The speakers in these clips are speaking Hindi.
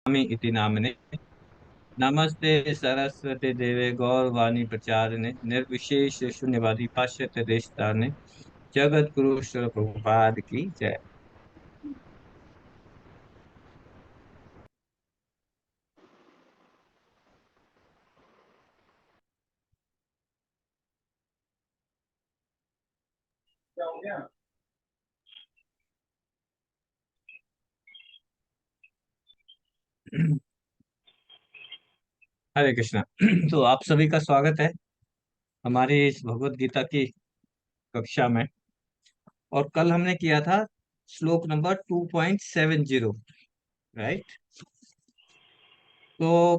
स्वामी इति नामने। नमस्ते सरस्वती देवे गौरवाणी प्रचारिणे निर्विशेष शून्यवादी पाश्चात्य देशतारिणे। जगत गुरु श्री प्रभुपाद की जय। हरे कृष्णा। तो आप सभी का स्वागत है हमारी इस भगवत गीता की कक्षा में। और कल हमने किया था श्लोक नंबर 2.70, राइट। तो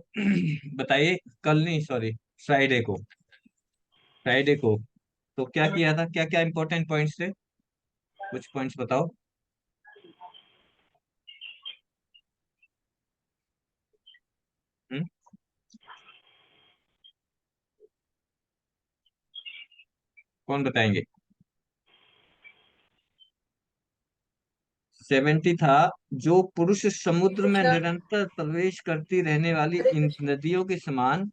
बताइए, कल नहीं, सॉरी, फ्राइडे को तो क्या किया था, क्या क्या इंपॉर्टेंट पॉइंट्स थे, कुछ पॉइंट्स बताओ। हम्म, कौन बताएंगे। 70 था। जो पुरुष समुद्र में कृष्णा। निरंतर प्रवेश करती रहने वाली हरे इन कृष्ण। नदियों के समान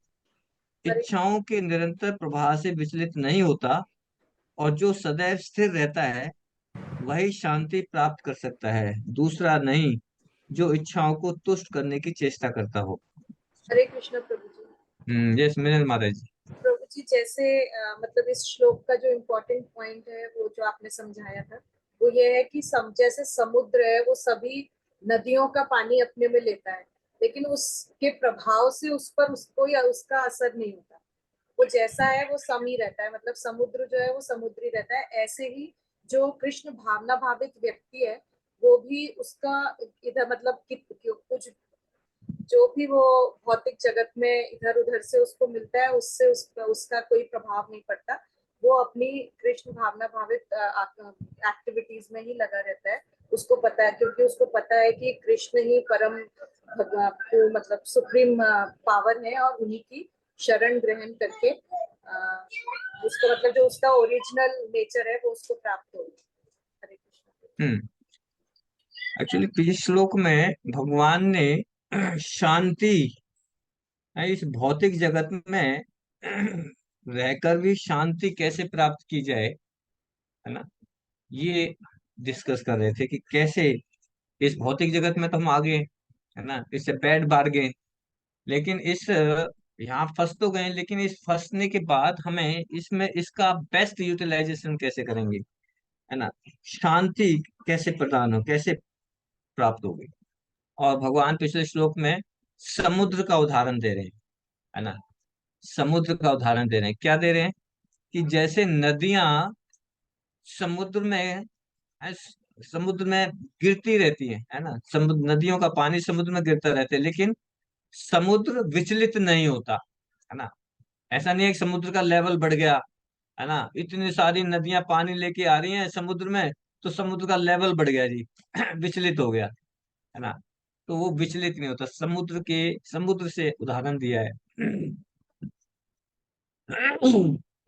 हरे इच्छाओं के निरंतर प्रवाह से विचलित नहीं होता और जो सदैव स्थिर रहता है वही शांति प्राप्त कर सकता है, दूसरा नहीं जो इच्छाओं को तुष्ट करने की चेष्टा करता हो। हरे कृष्ण प्रभु जी। यस मिनल माता जी। प्रभु जी जैसे मतलब इस श्लोक का जो इम्पोर्टेंट पॉइंट है वो जो आपने समझाया था वो ये है कि जैसे समुद्र है वो सभी नदियों का पानी अपने में लेता है, लेकिन उसके प्रभाव से उस पर उसको या उसका असर नहीं होता। वो जैसा है वो सम ही रहता है, मतलब समुद्र जो है वो समुद्री रहता है। ऐसे ही जो कृष्ण भावना भावित व्यक्ति है वो भी उसका इधर मतलब कुछ जो भी वो भौतिक जगत में इधर उधर से उसको मिलता है उससे उसका कोई प्रभाव नहीं पड़ता। वो अपनी कृष्ण भावना भावित एक्टिविटीज में ही लगा रहता है। उसको पता है, क्योंकि उसको पता है कि कृष्ण ही परम मतलब सुप्रीम पावर है और उन्हीं की शरण ग्रहण करके उसको मतलब जो उसका ओरिजिनल नेचर है वो उसको प्राप्त हो। हरे कृष्ण। हम्म एक्चुअली पिछले श्लोक में भगवान ने शांति इस भौतिक जगत में रहकर भी शांति कैसे प्राप्त की जाए, है ना, ये डिस्कस कर रहे थे कि कैसे इस भौतिक जगत में तो हम आगे, है ना, इससे बैड बार्गेन, लेकिन इस यहाँ फंस तो गए, लेकिन इस फंसने के बाद हमें इसमें इसका बेस्ट यूटिलाइजेशन कैसे करेंगे, है ना, शांति कैसे प्रदान हो, कैसे प्राप्त होगी। और भगवान पिछले श्लोक में समुद्र का उदाहरण दे रहे हैं, है ना, समुद्र का उदाहरण दे रहे हैं, क्या दे रहे हैं कि जैसे नदियां समुद्र में समुद्र में गिरती रहती है ना, समुद्र नदियों का पानी समुद्र में गिरता रहता है, लेकिन समुद्र विचलित नहीं होता, है ना। ऐसा नहीं है कि समुद्र का लेवल बढ़ गया, है ना, इतनी सारी नदियां पानी लेके आ रही हैं समुद्र में तो समुद्र का लेवल बढ़ गया जी, विचलित हो गया, है ना। तो वो विचलित नहीं होता, समुद्र से उदाहरण दिया है।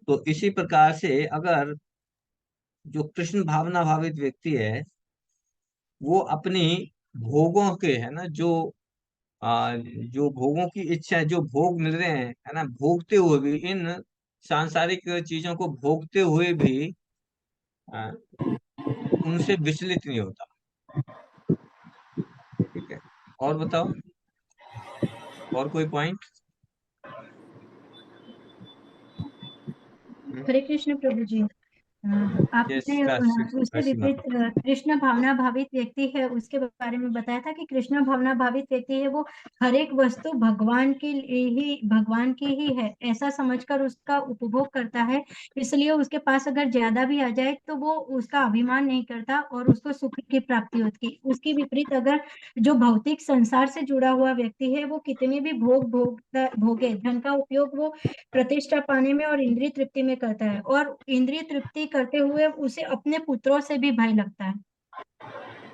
तो इसी प्रकार से अगर जो कृष्ण भावना भावित व्यक्ति है वो अपनी भोगों के, है ना, जो भोगों की इच्छा है, जो भोग मिल रहे हैं, है ना, भोगते हुए भी इन सांसारिक चीजों को भोगते हुए भी आ, उनसे विचलित नहीं होता। ठीक है, और बताओ, और कोई पॉइंट। हरे कृष्ण प्रभु जी। यस, आपने उसके काशी विपरीत माता। कृष्ण भावना भावित व्यक्ति है उसके बारे में बताया था कि कृष्ण भावना भावित व्यक्ति है वो हर एक वस्तु भगवान की ही है ऐसा समझकर उसका उपभोग करता है। इसलिए उसके पास अगर ज्यादा भी आ जाए तो वो उसका अभिमान नहीं करता और उसको सुख की प्राप्ति होती है। उसके विपरीत अगर जो भौतिक संसार से जुड़ा हुआ व्यक्ति है वो कितने भी भोगे धन का उपयोग वो प्रतिष्ठा पाने में और इंद्रिय तृप्ति में करता है और इंद्रिय तृप्ति करते हुए उसे अपने पुत्रों से भी भय लगता है।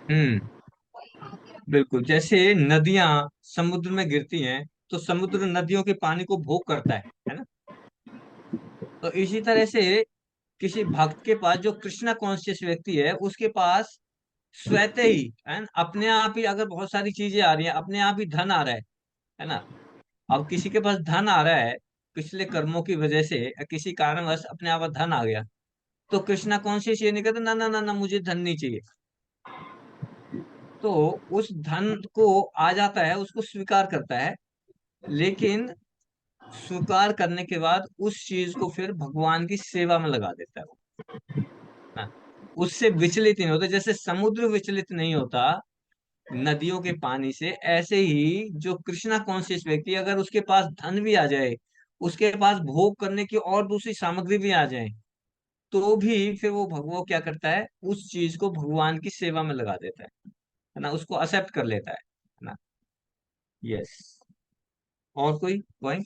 हम्म बिल्कुल, जैसे नदियां समुद्र में गिरती हैं तो समुद्र नदियों के पानी को भोग करता है ना। तो इसी तरह से किसी भक्त के पास, जो कृष्णा कॉन्शियस व्यक्ति है, उसके पास स्वतः ही अपने आप ही, अगर बहुत सारी चीजें आ रही हैं, अपने आप ही धन आ रहा है ना। अब किसी के पास धन आ रहा है पिछले कर्मों की वजह से, या किसी कारणवश अपने आप धन आ गया, तो कृष्णा कॉन्शियस ये नहीं कहता ना ना ना ना मुझे धन नहीं चाहिए। तो उस धन को आ जाता है, उसको स्वीकार करता है, लेकिन स्वीकार करने के बाद उस चीज को फिर भगवान की सेवा में लगा देता है वो, ना। उससे विचलित नहीं होता, जैसे समुद्र विचलित नहीं होता नदियों के पानी से, ऐसे ही जो कृष्णा कॉन्शियस व्यक्ति, अगर उसके पास धन भी आ जाए, उसके पास भोग करने की और दूसरी सामग्री भी आ जाए, तो भी फिर वो भगवान क्या करता है, उस चीज को भगवान की सेवा में लगा देता है ना, उसको एक्सेप्ट कर लेता है ना। यस। और कोई पॉइंट?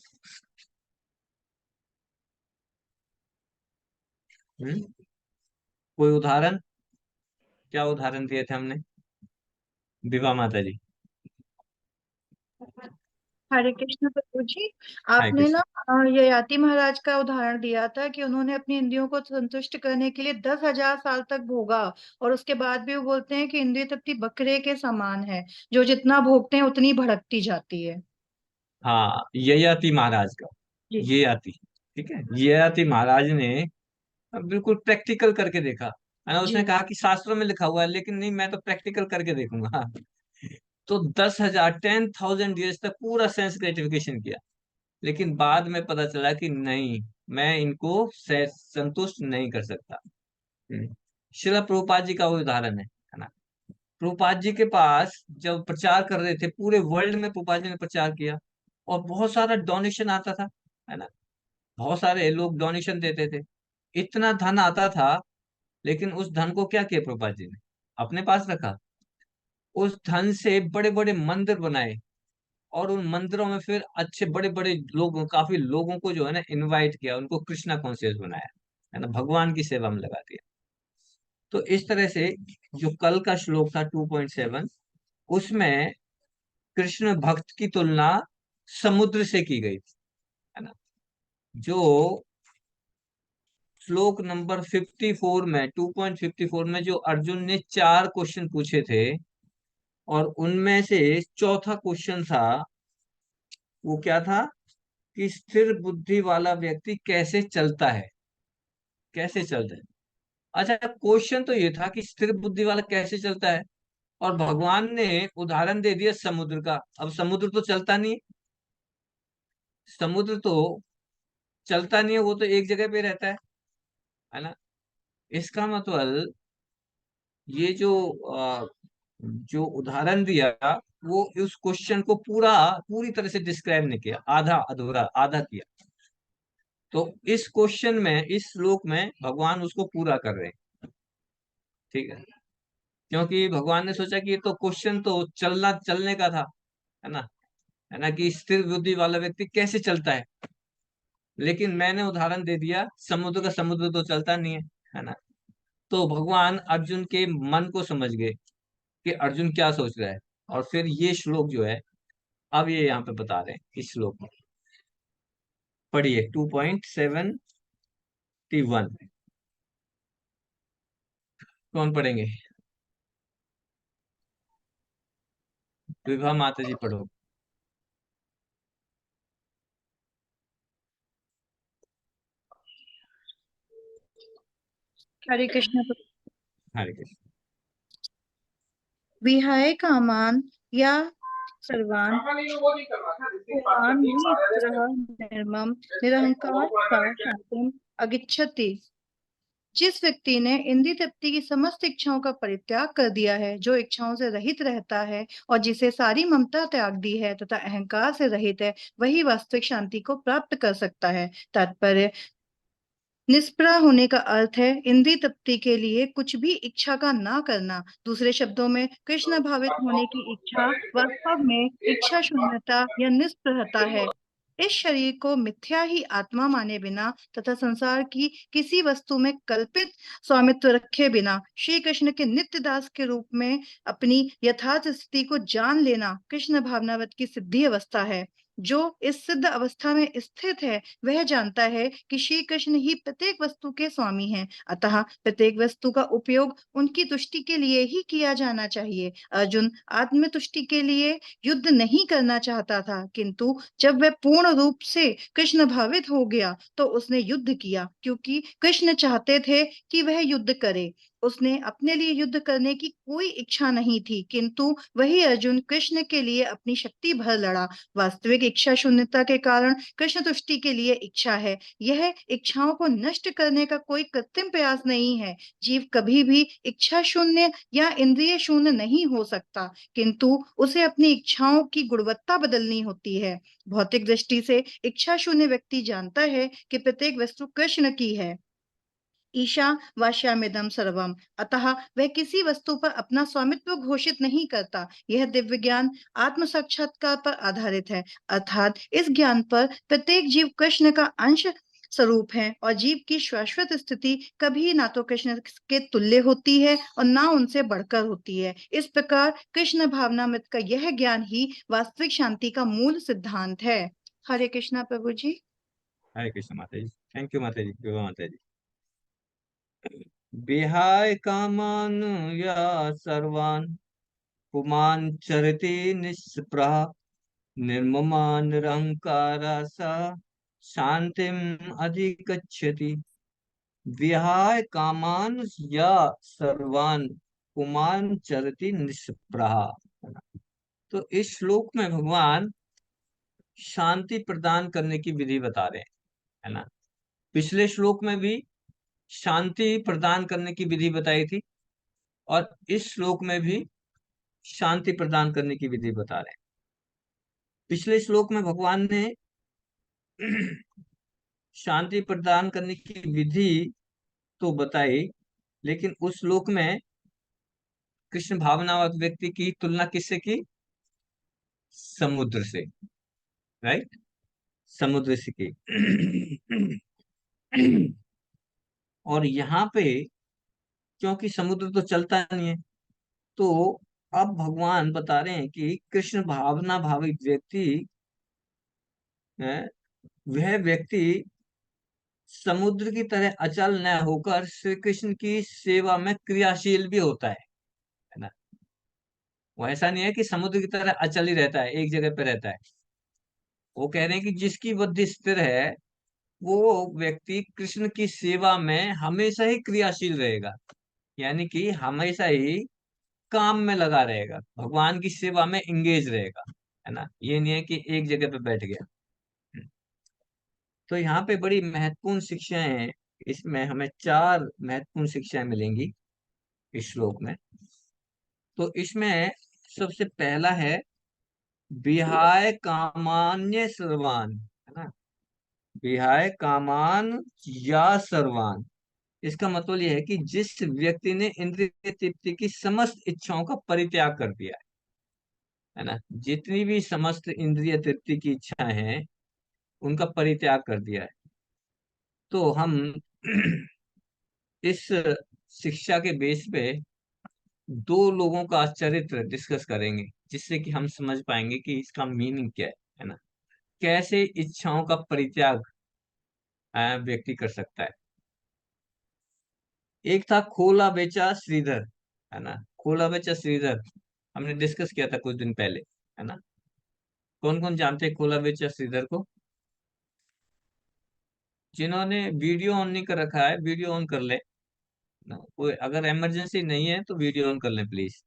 कोई उदाहरण? क्या उदाहरण दिए थे हमने? विभा माता जी। हरे कृष्ण प्रभु जी। हाय आपने ना कृष्ण। ययाति महाराज का उदाहरण दिया था कि उन्होंने अपनी इंद्रियों को संतुष्ट करने के लिए 10,000 साल तक भोगा, और उसके बाद भी वो बोलते हैं कि इंद्रिय तृप्ति बकरे के समान है, जो जितना भोगते हैं उतनी भड़कती जाती है। हाँ, ययाति महाराज का। जी ययाति, ठीक है, ययाति महाराज ने बिल्कुल प्रैक्टिकल करके देखा, है ना। उसने जी कहा कि शास्त्रों में लिखा हुआ है, लेकिन नहीं, मैं तो प्रैक्टिकल करके देखूंगा। तो 10,000, 10,000 ईयर्स तक पूरा सेंस ग्रेटिफिकेशन किया, लेकिन बाद में पता चला कि नहीं, मैं इनको संतुष्ट नहीं कर सकता। श्रील प्रभुपाद जी का वो उदाहरण है ना। प्रभुपाद जी के पास जब प्रचार कर रहे थे, पूरे वर्ल्ड में प्रभुपाद जी ने प्रचार किया, और बहुत सारा डोनेशन आता था, है ना। बहुत सारे लोग डोनेशन देते थे, इतना धन आता था, लेकिन उस धन को क्या किया प्रभुपाद जी ने? अपने पास रखा। उस धन से बड़े बड़े मंदिर बनाए, और उन मंदिरों में फिर अच्छे बड़े बड़े लोगों, काफी लोगों को जो है ना इनवाइट किया, उनको कृष्णा कॉन्शियस बनाया, है ना, भगवान की सेवा में लगा दिया। तो इस तरह से जो कल का श्लोक था 2.7, उसमें कृष्ण भक्त की तुलना समुद्र से की गई थी, है ना। जो श्लोक नंबर 54 में, 2.54 में, जो अर्जुन ने 4 क्वेश्चन पूछे थे, और उनमें से चौथा क्वेश्चन था, वो क्या था, कि स्थिर बुद्धि वाला व्यक्ति कैसे चलता है, कैसे चलता है। अच्छा, क्वेश्चन तो ये था कि स्थिर बुद्धि वाला कैसे चलता है, और भगवान ने उदाहरण दे दिया समुद्र का। अब समुद्र तो चलता नहीं है, समुद्र तो चलता नहीं है, वो तो एक जगह पे रहता है ना। इसका मतलब ये जो उदाहरण दिया, वो उस क्वेश्चन को पूरी तरह से डिस्क्राइब नहीं किया, आधा अधूरा आधा किया। तो इस क्वेश्चन में, इस श्लोक में भगवान उसको पूरा कर रहे हैं, ठीक है। क्योंकि भगवान ने सोचा कि ये तो क्वेश्चन तो चलने का था, है ना, है ना, कि स्थिर बुद्धि वाला व्यक्ति कैसे चलता है, लेकिन मैंने उदाहरण दे दिया समुद्र का। समुद्र तो चलता नहीं है ना। तो भगवान अर्जुन के मन को समझ गए कि अर्जुन क्या सोच रहा है, और फिर ये श्लोक जो है, अब ये यहाँ पे बता रहे हैं इस श्लोक में। पढ़िए 2.71। कौन पढ़ेंगे? विभा माता जी पढ़ो। हरे कृष्ण प्रभु। हरे कृष्ण। विहाय कामान या सर्वान भगवान निःस्पृहः निर्मम निरहंकार सा शांतिम अगिच्छति। जिस व्यक्ति ने इंद्रिय तृप्ति की समस्त इच्छाओं का परित्याग कर दिया है, जो इच्छाओं से रहित रहता है और जिसे सारी ममता त्याग दी है तथा अहंकार से रहित है, वही वास्तविक शांति को प्राप्त कर सकता है। तात्पर्य, निष्प्रह होने का अर्थ है इंद्रिय तृप्ति के लिए कुछ भी इच्छा का ना करना। दूसरे शब्दों में, कृष्ण भावित होने की इच्छा वास्तव में इच्छा शून्यता या निष्प्रहता है। इस शरीर को मिथ्या ही आत्मा माने बिना तथा संसार की किसी वस्तु में कल्पित स्वामित्व रखे बिना श्री कृष्ण के नित्य दास के रूप में अपनी यथार्थ स्थिति को जान लेना कृष्ण भावनावत की सिद्धि अवस्था है। जो इस सिद्ध अवस्था में स्थित है वह जानता है कि श्री कृष्ण ही प्रत्येक वस्तु के स्वामी हैं, अतः प्रत्येक वस्तु का उपयोग उनकी तुष्टि के लिए ही किया जाना चाहिए। अर्जुन आत्म तुष्टि के लिए युद्ध नहीं करना चाहता था, किंतु जब वह पूर्ण रूप से कृष्ण भावित हो गया तो उसने युद्ध किया, क्योंकि कृष्ण चाहते थे कि वह युद्ध करे। उसने अपने लिए युद्ध करने की कोई इच्छा नहीं थी, किंतु वही अर्जुन कृष्ण के लिए अपनी शक्ति भर लड़ा। वास्तविक इच्छा शून्यता के कारण कृष्ण तुष्टि के लिए इच्छा है। यह इच्छाओं को नष्ट करने का कोई कृत्रिम प्रयास नहीं है। जीव कभी भी इच्छा शून्य या इंद्रिय शून्य नहीं हो सकता, किंतु उसे अपनी इच्छाओं की गुणवत्ता बदलनी होती है। भौतिक दृष्टि से इच्छा शून्य व्यक्ति जानता है कि प्रत्येक वस्तु कृष्ण की है। ईशा वाश्यामिदम सर्वम, अतः वह किसी वस्तु पर अपना स्वामित्व घोषित नहीं करता। यह दिव्य ज्ञान आत्म साक्षात्कार पर आधारित है, अर्थात इस ज्ञान पर प्रत्येक जीव कृष्ण का अंश स्वरूप है और जीव की शाश्वत स्थिति कभी ना तो कृष्ण के तुल्य होती है और ना उनसे बढ़कर होती है। इस प्रकार कृष्ण भावनामृत का यह ज्ञान ही वास्तविक शांति का मूल सिद्धांत है। हरे कृष्णा प्रभु जी। हरे कृष्ण माता जी। थैंक यू माता जी, विभा माता जी। विहाय कामान या सर्वान पुमान चरति निस्पृह निर्ममा निरहंकारा सा शांतिम अधिगच्छति। विहाय कामान या सर्वान पुमान चरति निस्पृह। तो इस श्लोक में भगवान शांति प्रदान करने की विधि बता रहे हैं, है ना। पिछले श्लोक में भी शांति प्रदान करने की विधि बताई थी, और इस श्लोक में भी शांति प्रदान करने की विधि बता रहे हैं। पिछले श्लोक में भगवान ने शांति प्रदान करने की विधि तो बताई, लेकिन उस श्लोक में कृष्ण भावनावत व्यक्ति की तुलना किससे की? समुद्र से, राइट, समुद्र से की। और यहाँ पे क्योंकि समुद्र तो चलता नहीं है, तो अब भगवान बता रहे हैं कि कृष्ण भावना भावित व्यक्ति है, वह व्यक्ति समुद्र की तरह अचल न होकर श्री कृष्ण की सेवा में क्रियाशील भी होता है ना। वो ऐसा नहीं है कि समुद्र की तरह अचल ही रहता है, एक जगह पे रहता है। वो कह रहे हैं कि जिसकी बुद्धि स्थिर है वो व्यक्ति कृष्ण की सेवा में हमेशा ही क्रियाशील रहेगा, यानी कि हमेशा ही काम में लगा रहेगा, भगवान की सेवा में इंगेज रहेगा, है ना। ये नहीं है कि एक जगह पे बैठ गया। तो यहाँ पे बड़ी महत्वपूर्ण शिक्षाएं हैं। इसमें हमें 4 महत्वपूर्ण शिक्षाएं मिलेंगी इस श्लोक में। तो इसमें सबसे पहला है विहाय कामान्य सर्वान, है ना। विहाय कामान या सर्वान, इसका मतलब यह है कि जिस व्यक्ति ने इंद्रिय तृप्ति की समस्त इच्छाओं का परित्याग कर दिया है ना, जितनी भी समस्त इंद्रिय तृप्ति की इच्छाएं हैं उनका परित्याग कर दिया है। तो हम इस शिक्षा के बेस पे 2 लोगों का चरित्र डिस्कस करेंगे, जिससे कि हम समझ पाएंगे कि इसका मीनिंग क्या है ना। कैसे इच्छाओं का परित्याग व्यक्ति कर सकता है। एक था खोला बेचा श्रीधर, है ना। खोला बेचा श्रीधर हमने डिस्कस किया था कुछ दिन पहले, है ना। कौन कौन जानते हैं खोला बेचा श्रीधर को? जिन्होंने वीडियो ऑन नहीं कर रखा है वीडियो ऑन कर ले ना। कोई अगर इमरजेंसी नहीं है तो वीडियो ऑन कर ले प्लीज,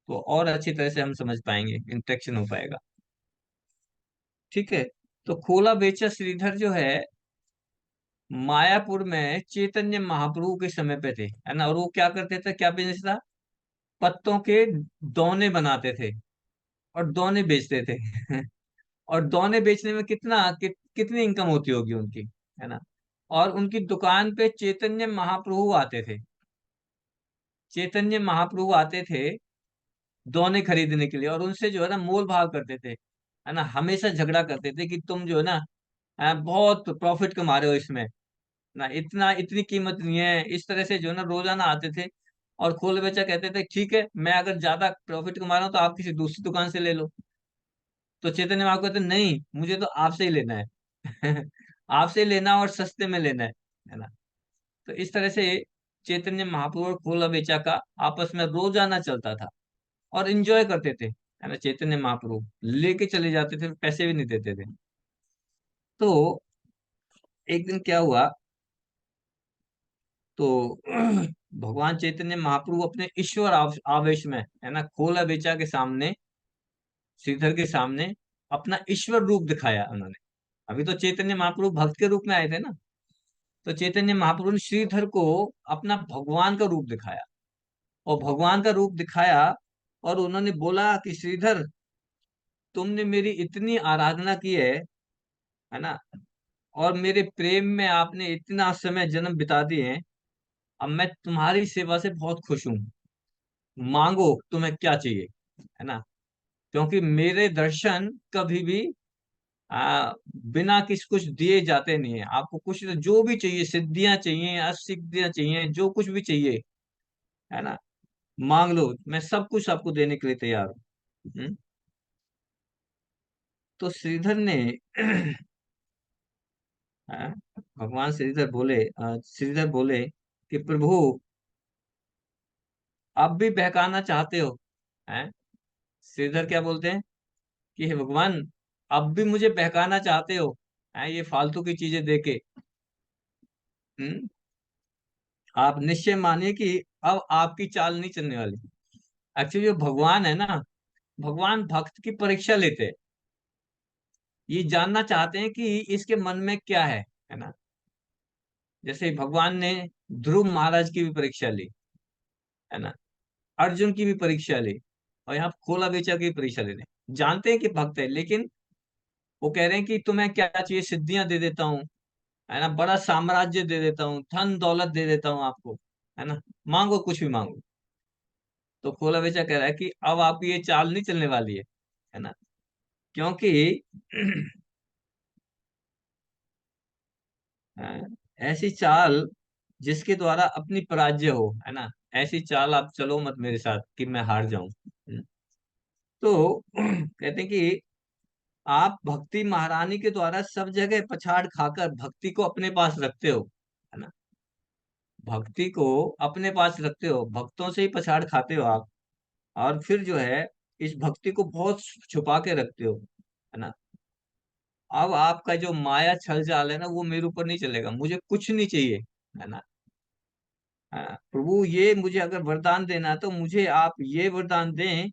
तो और अच्छी तरह से हम समझ पाएंगे, इंटरेक्शन हो पाएगा। ठीक है। तो खोला बेचा श्रीधर जो है मायापुर में चैतन्य महाप्रभु के समय पे थे, है ना। और वो क्या करते थे, क्या बिजनेस था? पत्तों के दोने बनाते थे और दोने बेचते थे। और दोने बेचने में कितनी इनकम होती होगी उनकी, है ना। और उनकी दुकान पे चैतन्य महाप्रभु आते थे। चैतन्य महाप्रभु आते थे दोने खरीदने के लिए, और उनसे जो है ना मोल भाव करते थे, है ना। हमेशा झगड़ा करते थे कि तुम जो है ना बहुत प्रॉफिट कमा रहे हो इसमें ना, इतना इतनी कीमत नहीं है। इस तरह से जो है ना रोजाना आते थे। और खोल बेचा कहते थे ठीक है, मैं अगर ज्यादा प्रॉफिट कमा रहा हूँ तो आप किसी दूसरी दुकान से ले लो। तो चैतन्य महाप्रभु कहते नहीं, मुझे तो आपसे ही लेना है। आपसे लेना और सस्ते में लेना है ना। तो इस तरह से चैतन्य महाप्रभु और खोला बेचा का आपस में रोजाना चलता था, और एंजॉय करते थे, है ना। चैतन्य महाप्रभु लेके चले जाते थे, पैसे भी नहीं देते थे। तो एक दिन क्या हुआ, तो भगवान चैतन्य महाप्रभु अपने ईश्वर आवेश में, है ना, खोला बेचा के सामने, श्रीधर के सामने अपना ईश्वर रूप दिखाया उन्होंने। अभी तो चैतन्य महाप्रभु भक्त के रूप में आए थे ना, तो चैतन्य महाप्रभु ने श्रीधर को अपना भगवान का रूप दिखाया, और भगवान का रूप दिखाया, और उन्होंने बोला कि श्रीधर, तुमने मेरी इतनी आराधना की है ना, और मेरे प्रेम में आपने इतना समय जन्म बिता दिए हैं, अब मैं तुम्हारी सेवा से बहुत खुश हूँ। मांगो तुम्हें क्या चाहिए, है ना। क्योंकि मेरे दर्शन कभी भी बिना किस कुछ दिए जाते नहीं है। आपको कुछ जो भी चाहिए, सिद्धियां चाहिए, असिद्धियां चाहिए, जो कुछ भी चाहिए, है ना, मांग लो, मैं सब कुछ आपको देने के लिए तैयार हूँ। हम्म? तो श्रीधर ने हाँ, भगवान श्रीधर बोले कि प्रभु, अब भी बहकाना चाहते हो, हैं? श्रीधर क्या बोलते हैं कि हे भगवान, अब भी मुझे बहकाना चाहते हो, हैं, ये फालतू की चीजें देके। हम्म? आप निश्चय मानिए कि अब आपकी चाल नहीं चलने वाली। एक्चुअली जो भगवान है ना, भगवान भक्त की परीक्षा लेते हैं। ये जानना चाहते हैं कि इसके मन में क्या है ना। जैसे भगवान ने ध्रुव महाराज की भी परीक्षा ली, है ना, अर्जुन की भी परीक्षा ली, और यहाँ खोला बेचा की भी परीक्षा ले रहे हैं। जानते हैं कि भक्त है, लेकिन वो कह रहे हैं कि तुम्हें क्या चाहिए, सिद्धियां दे देता हूँ, है ना, बड़ा साम्राज्य दे देता हूँ, धन दौलत दे देता हूँ आपको, है ना, मांगो कुछ भी मांगो। तो खोला बेचा कह रहा है कि अब आपकी ये चाल नहीं चलने वाली है ना। क्योंकि अ, ऐसी चाल जिसके द्वारा अपनी पराजय हो, है ना, ऐसी चाल आप चलो मत मेरे साथ कि मैं हार जाऊं। तो कहते हैं कि आप भक्ति महारानी के द्वारा सब जगह पछाड़ खाकर भक्ति को अपने पास रखते हो, है ना। भक्ति को अपने पास रखते हो, भक्तों से ही पछाड़ खाते हो आप, और फिर जो है इस भक्ति को बहुत छुपा के रखते हो, है ना। अब आपका जो माया छल जाल है ना, वो मेरे ऊपर नहीं चलेगा, मुझे कुछ नहीं चाहिए, है ना। हाँ, प्रभु ये मुझे अगर वरदान देना है, तो मुझे आप ये वरदान दें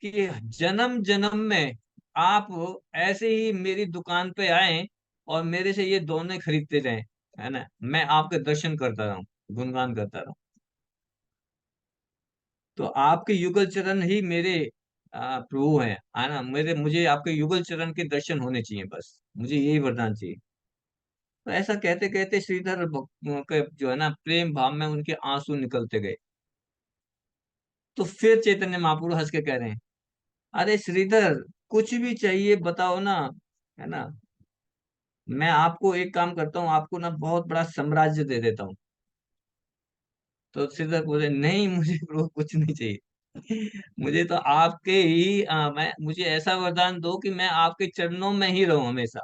कि जन्म जन्म में आप ऐसे ही मेरी दुकान पे आए, और मेरे से ये दोने खरीदते रहें, है ना, मैं आपके दर्शन करता रहूं, गुणगान करता रहूं। तो आपके युगल चरण ही मेरे प्रभु हैं, है ना। मुझे आपके युगल चरण के दर्शन होने चाहिए, बस मुझे यही वरदान चाहिए। तो ऐसा कहते कहते श्रीधर के जो है ना, प्रेम भाव में उनके आंसू निकलते गए। तो फिर चैतन्य महाप्रभु हंस के कह रहे हैं, अरे श्रीधर, कुछ भी चाहिए बताओ ना, है ना, मैं आपको एक काम करता हूँ, आपको ना बहुत बड़ा साम्राज्य दे देता हूँ। तो श्रीधर बोले नहीं, मुझे प्रभु कुछ नहीं चाहिए। मुझे तो आपके ही मुझे ऐसा वरदान दो कि मैं आपके चरणों में ही रहूं हमेशा।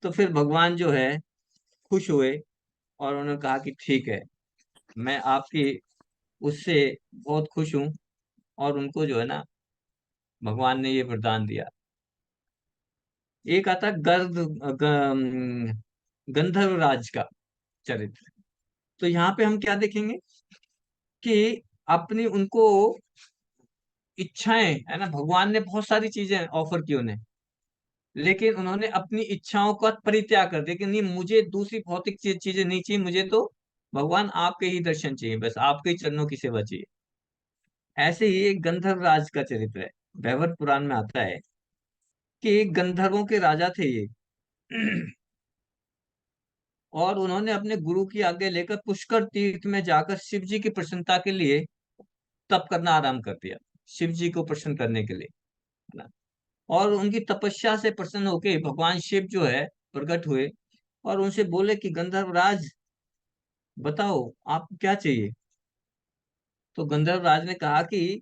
तो फिर भगवान जो है खुश हुए, और उन्होंने कहा कि ठीक है, मैं आपकी उससे बहुत खुश हूँ। और उनको जो है ना, भगवान ने ये वरदान दिया। एक आता गंधर्व राज का चरित्र। तो यहाँ पे हम क्या देखेंगे कि अपनी उनको इच्छाएं, है ना, भगवान ने बहुत सारी चीजें ऑफर की उन्हें, लेकिन उन्होंने अपनी इच्छाओं का परित्याग कर दिया कि नहीं, मुझे दूसरी भौतिक चीजें नहीं चाहिए, मुझे तो भगवान आपके ही दर्शन चाहिए, बस आपके ही चरणों की सेवा चाहिए। ऐसे ही एक गंधर्व राज का चरित्र है, भैरव पुराण में आता है कि गंधर्वों के राजा थे ये। और उन्होंने अपने गुरु की आज्ञा लेकर पुष्कर तीर्थ में जाकर शिव जी की प्रसन्नता के लिए तप करना आरंभ कर दिया, शिव जी को प्रसन्न करने के लिए, है ना। और उनकी तपस्या से प्रसन्न होकर भगवान शिव जो है प्रकट हुए, और उनसे बोले कि गंधर्व राज, बताओ आपको क्या चाहिए। तो गंधर्व राज ने कहा कि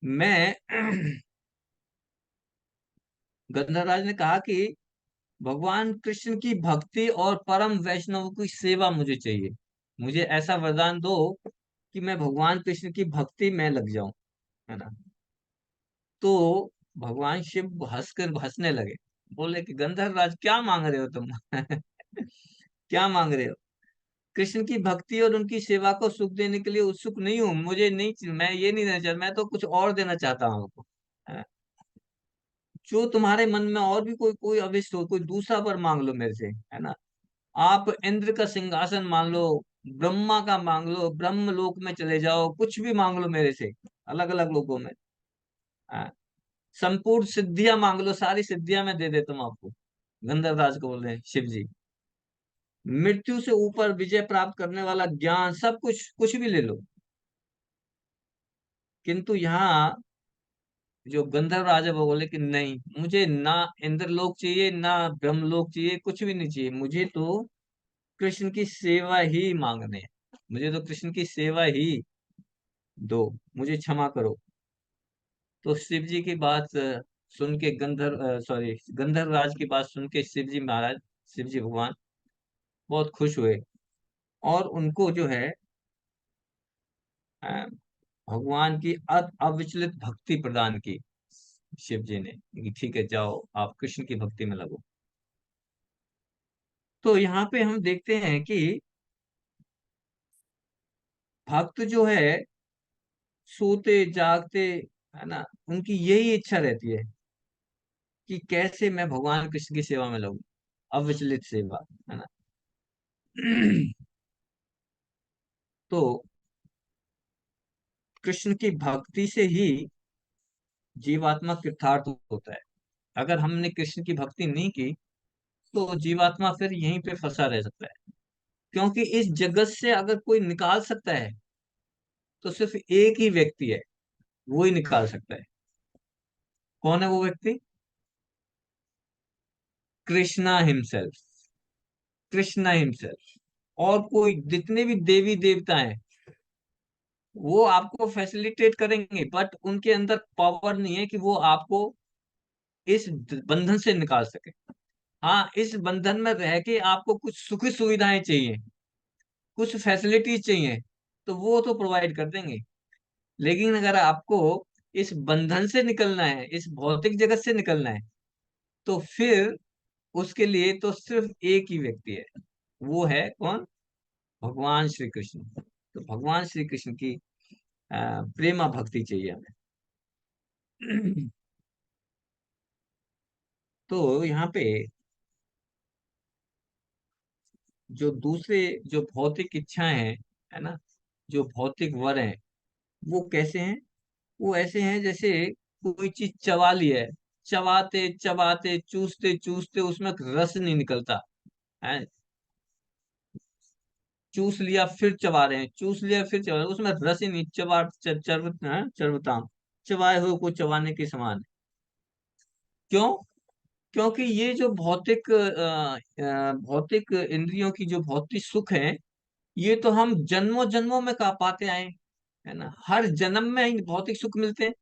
मैं गंधर्वराज ने कहा कि भगवान कृष्ण की भक्ति और परम वैष्णव की सेवा मुझे चाहिए। मुझे ऐसा वरदान दो कि मैं भगवान कृष्ण की भक्ति में लग जाऊं, है ना। तो भगवान शिव हंसकर हंसने लगे, बोले कि गंधर्वराज क्या मांग रहे हो तुम? क्या मांग रहे हो? कृष्ण की भक्ति और उनकी सेवा को सुख देने के लिए उत्सुक नहीं हूँ, मुझे नहीं, मैं ये नहीं देना चाहता, मैं तो कुछ और देना चाहता हूँ आपको। है? जो तुम्हारे मन में और भी कोई कोई अभिष्ट हो, कोई दूसरा वर मांग लो मेरे से, है ना। आप इंद्र का सिंहासन मांग लो, ब्रह्मा का मांग लो, ब्रह्म लोक में चले जाओ, कुछ भी मांग लो मेरे से, अलग अलग लोकों में। हाँ, संपूर्ण सिद्धियां मांग लो, सारी सिद्धियां मैं दे देता हूँ आपको। गंधर्वराज को बोल रहे हैं शिव जी। मृत्यु से ऊपर विजय प्राप्त करने वाला ज्ञान, सब कुछ, कुछ भी ले लो। किंतु यहाँ जो गंधर्व राजा वो बोले कि नहीं, मुझे ना इंद्रलोक चाहिए ना ब्रह्मलोक चाहिए, कुछ भी नहीं चाहिए, मुझे तो कृष्ण की सेवा ही मांगने है। मुझे तो कृष्ण की सेवा ही दो, मुझे क्षमा करो। तो शिव जी की बात सुन के गंधर्व राज की बात सुन के शिव जी महाराज, शिव जी भगवान बहुत खुश हुए, और उनको जो है अ, भगवान की अविचलित भक्ति प्रदान की शिव जी ने, कि ठीक है जाओ आप कृष्ण की भक्ति में लगो। तो यहाँ पे हम देखते हैं कि भक्त जो है सोते जागते, है ना, उनकी यही इच्छा रहती है कि कैसे मैं भगवान कृष्ण की सेवा में लगूं, अविचलित सेवा, है ना। तो कृष्ण की भक्ति से ही जीवात्मा कृतार्थ होता है। अगर हमने कृष्ण की भक्ति नहीं की तो जीवात्मा फिर यहीं पे फंसा रह सकता है, क्योंकि इस जगत से अगर कोई निकाल सकता है तो सिर्फ एक ही व्यक्ति है, वो ही निकाल सकता है। कौन है वो व्यक्ति? कृष्णा हिमसेल्फ। कृष्णा हिमसेल्फ। और कोई जितने भी देवी देवता हैं वो आपको फैसिलिटेट करेंगे, बट उनके अंदर पावर नहीं है कि वो आपको इस बंधन से निकाल सके। हाँ, इस बंधन में रह के आपको कुछ सुख सुविधाएं चाहिए, कुछ फैसिलिटीज चाहिए, तो वो तो प्रोवाइड कर देंगे। लेकिन अगर आपको इस बंधन से निकलना है, इस भौतिक जगत से निकलना है, तो फिर उसके लिए तो सिर्फ एक ही व्यक्ति है। वो है कौन? भगवान श्री कृष्ण। तो भगवान श्री कृष्ण की प्रेमा भक्ति चाहिए हमें। तो यहाँ पे जो दूसरे, जो भौतिक इच्छाएं हैं, है ना, जो भौतिक वर हैं, वो कैसे हैं? वो ऐसे हैं जैसे कोई चीज चबा ली है, चबाते चबाते चूसते चूसते उसमें रस नहीं निकलता है। चूस लिया फिर चबा रहे हैं, चूस लिया फिर चबा रहे हैं, उसमें रस ही नहीं, चबा चरबताम, चबाए हुए को चबाने के समान है। क्यों? क्योंकि ये जो भौतिक इंद्रियों की जो भौतिक सुख है, ये तो हम जन्मों जन्मों में का पाते आए हैं, है ना। हर जन्म में ही भौतिक सुख मिलते हैं।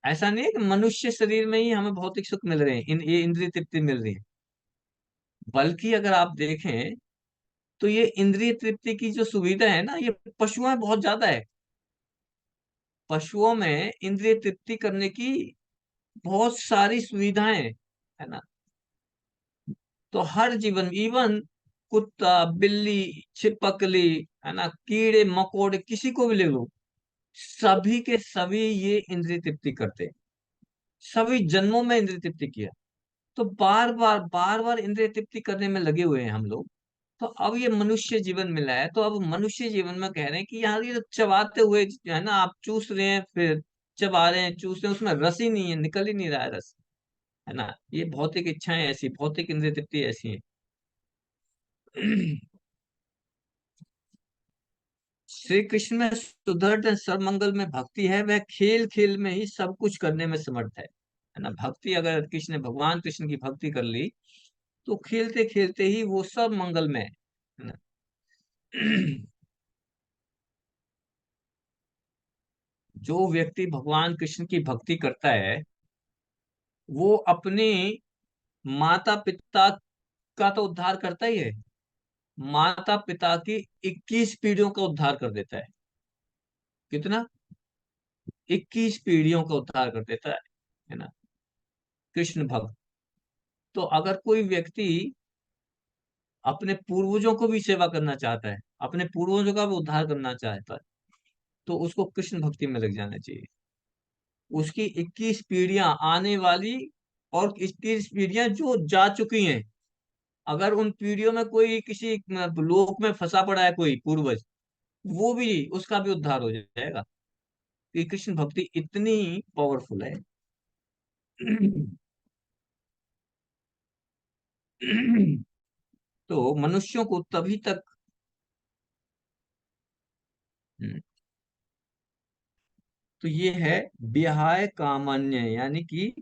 ऐसा नहीं है कि मनुष्य शरीर में ही हमें भौतिक सुख मिल रहे हैं, ये इंद्रिय तृप्ति मिल रही है। बल्कि अगर आप देखें तो ये इंद्रिय तृप्ति की जो सुविधा है ना, ये पशुओं में बहुत ज्यादा है। पशुओं में इंद्रिय तृप्ति करने की बहुत सारी सुविधाएं हैं, है ना। तो हर जीवन, इवन कुत्ता, बिल्ली, छिपकली, है ना, कीड़े मकोड़े, किसी को भी ले लो, सभी के सभी ये इंद्रिय तृप्ति करते हैं। सभी जन्मों में इंद्रिय तृप्ति किया, तो बार बार इंद्रिय तृप्ति करने में लगे हुए हैं हम लोग। तो अब ये मनुष्य जीवन मिला है, तो अब मनुष्य जीवन में कह रहे हैं कि यार ये तो चबाते हुए, है ना, आप चूस रहे हैं, फिर चबा रहे हैं, चूस रहे हैं, उसमें रस ही नहीं है, निकल ही नहीं रहा है रस, है ना। ये भौतिक इच्छाएं ऐसी, भौतिक इंद्रिय तृप्ति ऐसी हैं। श्री कृष्ण में सुदृढ़ सर्वमंगल में भक्ति है, वह खेल खेल में ही सब कुछ करने में समर्थ है ना। भक्ति अगर किसी ने भगवान कृष्ण की भक्ति कर ली तो खेलते खेलते ही वो सब मंगल में है ना। जो व्यक्ति भगवान कृष्ण की भक्ति करता है वो अपनी माता पिता का तो उद्धार करता ही है, माता पिता की 21 पीढ़ियों का उद्धार कर देता है। कितना? 21 पीढ़ियों का उद्धार कर देता है ना, कृष्ण भक्त। तो अगर कोई व्यक्ति अपने पूर्वजों को भी सेवा करना चाहता है, अपने पूर्वजों का भी उद्धार करना चाहता है, तो उसको कृष्ण भक्ति में लग जाना चाहिए। उसकी 21 पीढ़ियां आने वाली और 21 पीढ़ियां जो जा चुकी हैं, अगर उन पीढ़ियों में कोई किसी लोक में फंसा पड़ा है कोई पूर्वज, वो भी, उसका भी उद्धार हो जाएगा। ये कृष्ण भक्ति इतनी पावरफुल है। तो मनुष्यों को तभी तक, तो ये है विहाय कामन्य, यानी कि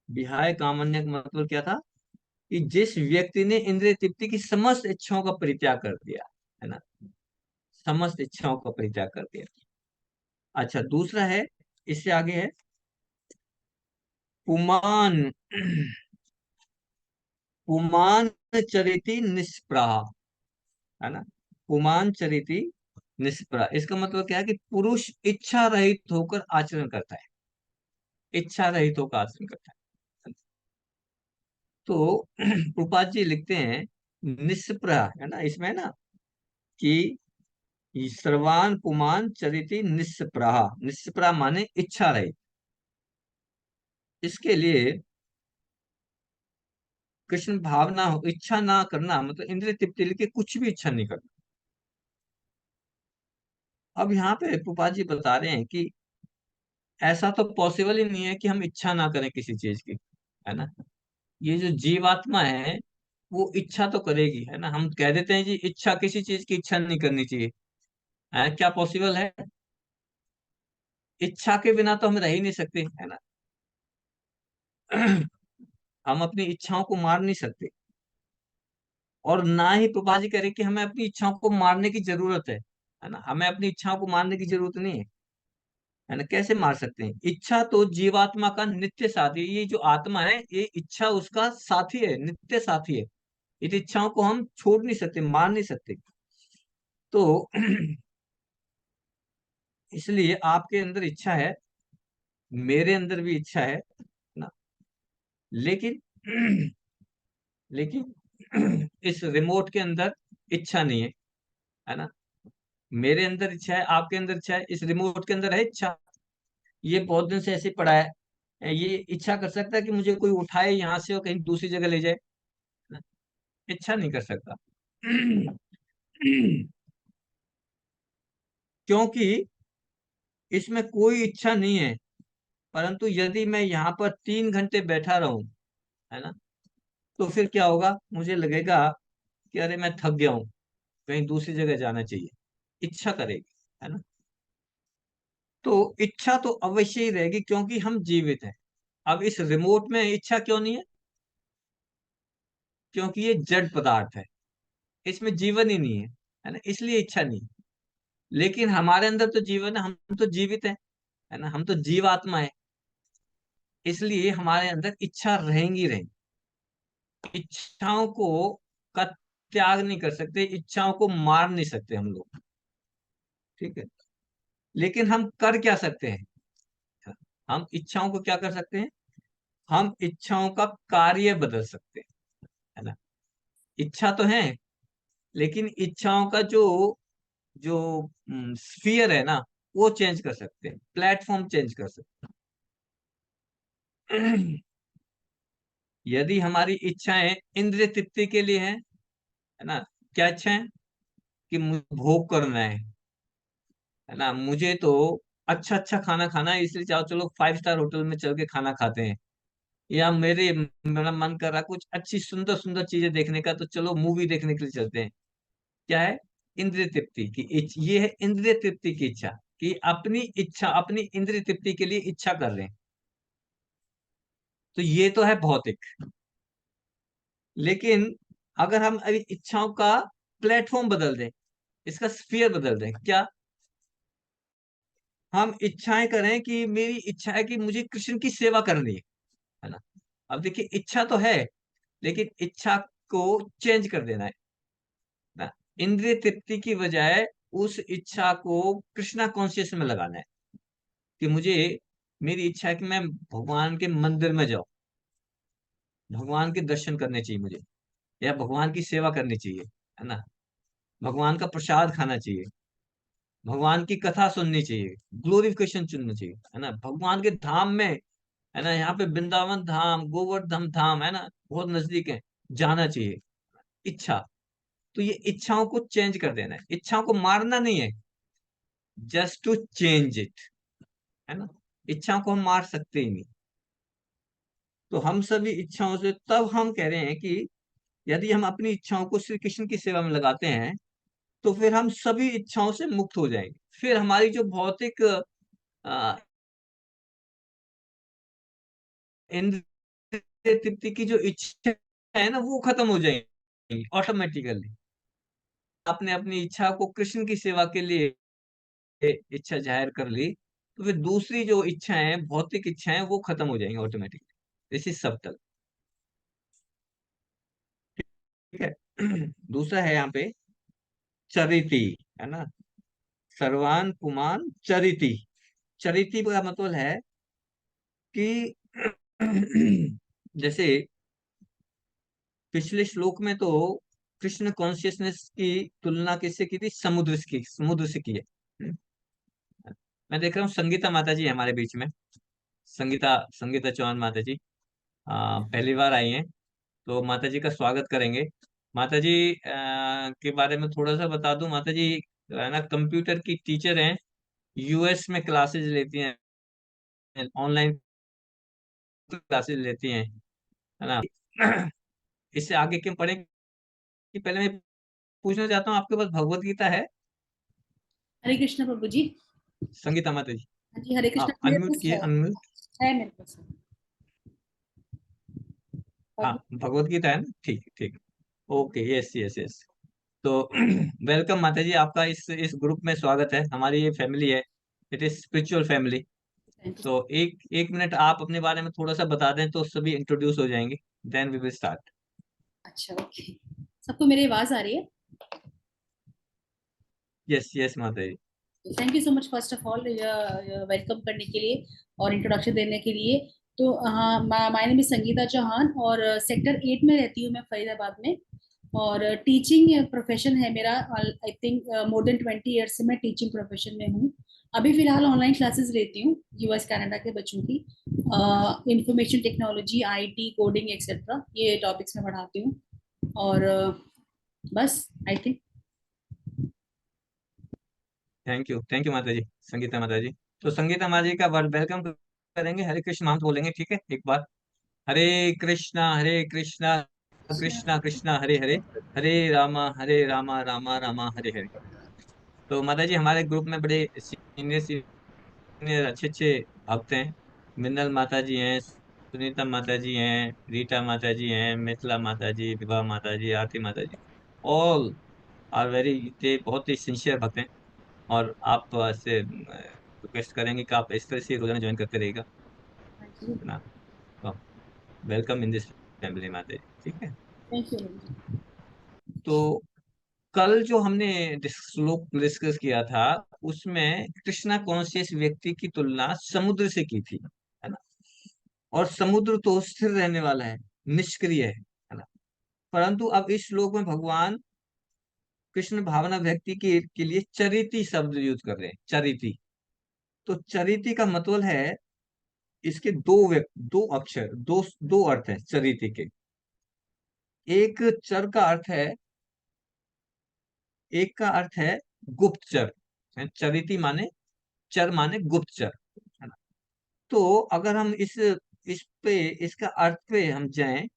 विहाय कामन्य का मतलब क्या था? कि जिस व्यक्ति ने इंद्रिय तृप्ति की समस्त इच्छाओं का परित्याग कर दिया, है ना, समस्त इच्छाओं का परित्याग कर दिया। अच्छा, दूसरा है, इससे आगे है पुमान, पुमान चरिति निष्प्रहा, है ना, पुमान चरिति निष्प्रहा। इसका मतलब क्या है? कि पुरुष इच्छा रहित होकर आचरण करता है, इच्छा रहित होकर आचरण करता है। तो प्रभुपाद जी लिखते हैं निष्प्रह, है ना, इसमें ना, कि सर्वान पुमान चरिति निष्प्रह, निष्प्रह माने इच्छा रहित। इसके लिए कृष्ण भावना हो, इच्छा ना करना मतलब इंद्रिय तृप्ति के कुछ भी इच्छा नहीं करना। अब यहाँ पे प्रभुपाद जी बता रहे हैं कि ऐसा तो पॉसिबल ही नहीं है कि हम इच्छा ना करें किसी चीज की, है ना। ये जो जीवात्मा है वो इच्छा तो करेगी, है ना। हम कह देते हैं जी इच्छा, किसी चीज की इच्छा नहीं करनी चाहिए, है क्या पॉसिबल है? इच्छा के बिना तो हम रह ही नहीं सकते, है ना। हम अपनी इच्छाओं को मार नहीं सकते, और ना ही प्रभा जी कह रहे कि हमें अपनी इच्छाओं को मारने की जरूरत है ना। हमें अपनी इच्छाओं को मारने की जरूरत नहीं है ना। कैसे मार सकते हैं? इच्छा तो जीवात्मा का नित्य साथी है। ये जो आत्मा है, ये इच्छा उसका साथी है, नित्य साथी है। इन इच्छाओं को हम छोड़ नहीं सकते, मार नहीं सकते। तो इसलिए आपके अंदर इच्छा है, मेरे अंदर भी इच्छा है ना। लेकिन लेकिन इस रिमोट के अंदर इच्छा नहीं है ना। मेरे अंदर इच्छा है, आपके अंदर इच्छा है, इस रिमोट के अंदर है इच्छा। ये बहुत दिन से ऐसे पड़ा है, ये इच्छा कर सकता है कि मुझे कोई उठाए यहाँ से और कहीं दूसरी जगह ले जाए? ना, इच्छा नहीं कर सकता। क्योंकि इसमें कोई इच्छा नहीं है। परंतु यदि मैं यहाँ पर 3 घंटे बैठा रहूं, है ना, तो फिर क्या होगा? मुझे लगेगा कि अरे मैं थक गया हूँ, कहीं दूसरी जगह जाना चाहिए। इच्छा करेगी, है ना। तो इच्छा तो अवश्य ही रहेगी, क्योंकि हम जीवित हैं। अब इस रिमोट में इच्छा क्यों नहीं है? क्योंकि ये जड़ पदार्थ है, इसमें जीवन ही नहीं है ना, इसलिए इच्छा नहीं। लेकिन हमारे अंदर तो जीवन है, हम तो जीवित है ना, हम तो जीवात्मा है। इसलिए हमारे अंदर इच्छा रहेंगी रहेंगी। इच्छाओं को का त्याग नहीं कर सकते, इच्छाओं को मार नहीं सकते हम लोग, ठीक है। लेकिन हम कर क्या सकते हैं? हम इच्छाओं को क्या कर सकते हैं? हम इच्छाओं का कार्य बदल सकते हैं, है ना। इच्छा तो है, लेकिन इच्छाओं का जो जो स्फीयर है ना, वो चेंज कर सकते हैं, प्लेटफॉर्म चेंज कर सकते हैं। यदि हमारी इच्छाएं इंद्रिय तृप्ति के लिए है ना, क्या इच्छाएं? कि मुझे भोग करना है ना, मुझे तो अच्छा अच्छा खाना खाना है, इसलिए चाहो चलो 5 स्टार होटल में चल के खाना खाते हैं। या मेरा मन कर रहा कुछ अच्छी सुंदर सुंदर चीजें देखने का, तो चलो मूवी देखने के लिए चलते हैं। क्या है? इंद्रिय तृप्ति की ये है इंद्रिय तृप्ति की इच्छा, कि अपनी इच्छा, अपनी इंद्रिय तृप्ति के लिए इच्छा कर रहे हैं। तो ये तो है भौतिक। लेकिन अगर हम अभी इच्छाओं का प्लेटफॉर्म बदल दें, इसका स्फीयर बदल दें, क्या? हम इच्छाएं करें कि मेरी इच्छा है कि मुझे कृष्ण की सेवा करनी है ना। अब देखिए इच्छा तो है, लेकिन इच्छा को चेंज कर देना है ना। इंद्रिय तृप्ति की बजाय उस इच्छा को कृष्णा कॉन्शियस में लगाना है कि मुझे, मेरी इच्छा है कि मैं भगवान के मंदिर में जाऊं, भगवान के दर्शन करने चाहिए मुझे, या भगवान की सेवा करनी चाहिए, है ना। भगवान का प्रसाद खाना चाहिए, भगवान की कथा सुननी चाहिए, ग्लोरिफिकेशन चुनना चाहिए, है ना। भगवान के धाम में, है ना, यहाँ पे वृंदावन धाम, गोवर्धन धाम, है ना, बहुत नजदीक है, जाना चाहिए। इच्छा, तो ये इच्छाओं को चेंज कर देना है, इच्छाओं को मारना नहीं है, जस्ट टू चेंज इट, है ना। इच्छाओं को हम मार सकते ही नहीं। तो हम सभी इच्छाओं से, तब हम कह रहे हैं कि यदि हम अपनी इच्छाओं को श्री कृष्ण की सेवा में लगाते हैं, तो फिर हम सभी इच्छाओं से मुक्त हो जाएंगे। फिर हमारी जो भौतिक अ, इंद्रिय तृप्ति की जो इच्छा है ना, वो खत्म हो जाएंगी ऑटोमेटिकली। आपने अपनी इच्छा को कृष्ण की सेवा के लिए इच्छा जाहिर कर ली, तो फिर दूसरी जो इच्छाएं, भौतिक इच्छाएं, वो खत्म हो जाएंगी ऑटोमेटिकली। दिस इज सबटल, ठीक है। दूसरा है यहाँ पे चरिति, है ना। सर्वान पुमान चरिति। चरिति का मतलब है कि जैसे पिछले श्लोक में तो कृष्ण कॉन्शियसनेस की तुलना किससे की थी, समुद्र से की है। मैं देख रहा हूँ संगीता माता जी हमारे बीच में, संगीता संगीता चौहान माता जी पहली बार आई हैं, तो माता जी का स्वागत करेंगे। माता जी के बारे में थोड़ा सा बता दूं, माता जी है ना कंप्यूटर की टीचर हैं, यूएस में क्लासेस लेती हैं, ऑनलाइन क्लासेस लेती हैं, है ना। इससे आगे क्यों पढ़ें, कि पहले मैं पूछना चाहता हूँ, आपके पास भगवत गीता है? हरे कृष्ण प्रभु जी। संगीता माता जी, हाँ जी, हरे कृष्ण। आप मेरे अनम्यूट पास किए, अनम्यूट। है मेरे पास हाँ, और भगवत गीता है ना, ठीक ठीक। Okay, yes yes yes. तो वेलकम माता जी, आपका इस ग्रुप में स्वागत है, हमारी ये फैमिली है, it is spiritual family. Thank you. तो एक एक मिनट आप अपने बारे में थोड़ा सा बता दें तो सभी इंट्रोड्यूस हो जाएंगे, देन वी विल स्टार्ट। अच्छा, ओके। सबको मेरी आवाज आ रही है? यस यस माता ji. Thank you so much first of all welcome करने के लिए और इंट्रोडक्शन देने के लिए। तो हाँ, my name is Sangeeta Chauhan और सेक्टर 8 में रहती हूँ मैं, फरीदाबाद में। और टीचिंग प्रोफेशन है मेरा। I think more than 20 years से मैं टीचिंग प्रोफेशन में हूँ। अभी फिलहाल ऑनलाइन क्लासेस लेती हूँ यूएस कनाडा के बच्चों की। Information technology, IT, coding etcetera, ये टॉपिक्स में पढ़ाती हूँ। और बस आई थिंक। थैंक यू माता जी, संगीता माता जी। तो संगीता माता जी का वर्ड वेलकम करेंगे, हरे कृष्ण हम बोलेंगे, ठीक है, एक बार। हरे कृष्णा, हरे कृष्णा, कृष्णा कृष्णा हरे हरे, हरे रामा रामा रामा हरे हरे। तो माता जी हमारे ग्रुप में बड़े सीनियर सीनियर अच्छे अच्छे भक्त हैं। मिन्नल माता जी हैं, सुनीता माता जी हैं, रीटा माता जी हैं, मिथिला माता जी, विभा माता जी, आरती माता जी, ऑल आर वेरी, ये बहुत ही सिंसियर भक्त हैं। और आप से रिक्वेस्ट करेंगे कि आप इस तरह से रोजाना ज्वाइन करते रहेगा, है ना। तो वेलकम इन दिस फैमिली माता जी, ठीक है। Thank you. तो कल जो हमने श्लोक डिस्कस किया था, उसमें कृष्णा कॉन्शियस व्यक्ति की तुलना समुद्र से की थी, है ना। और समुद्र तो स्थिर रहने वाला है, निष्क्रिय है ना। परंतु अब इस श्लोक में भगवान कृष्ण भावना व्यक्ति के लिए चरिति शब्द यूज कर रहे हैं, चरिति। तो चरिति का मतलब है, इसके दो अक्षर, दो अर्थ है चरिति के। एक चर का अर्थ है, एक का अर्थ है गुप्तचर। चरिति माने, चर माने गुप्तचर, है ना। तो अगर हम इस पे, इसका अर्थ पे हम जाएं,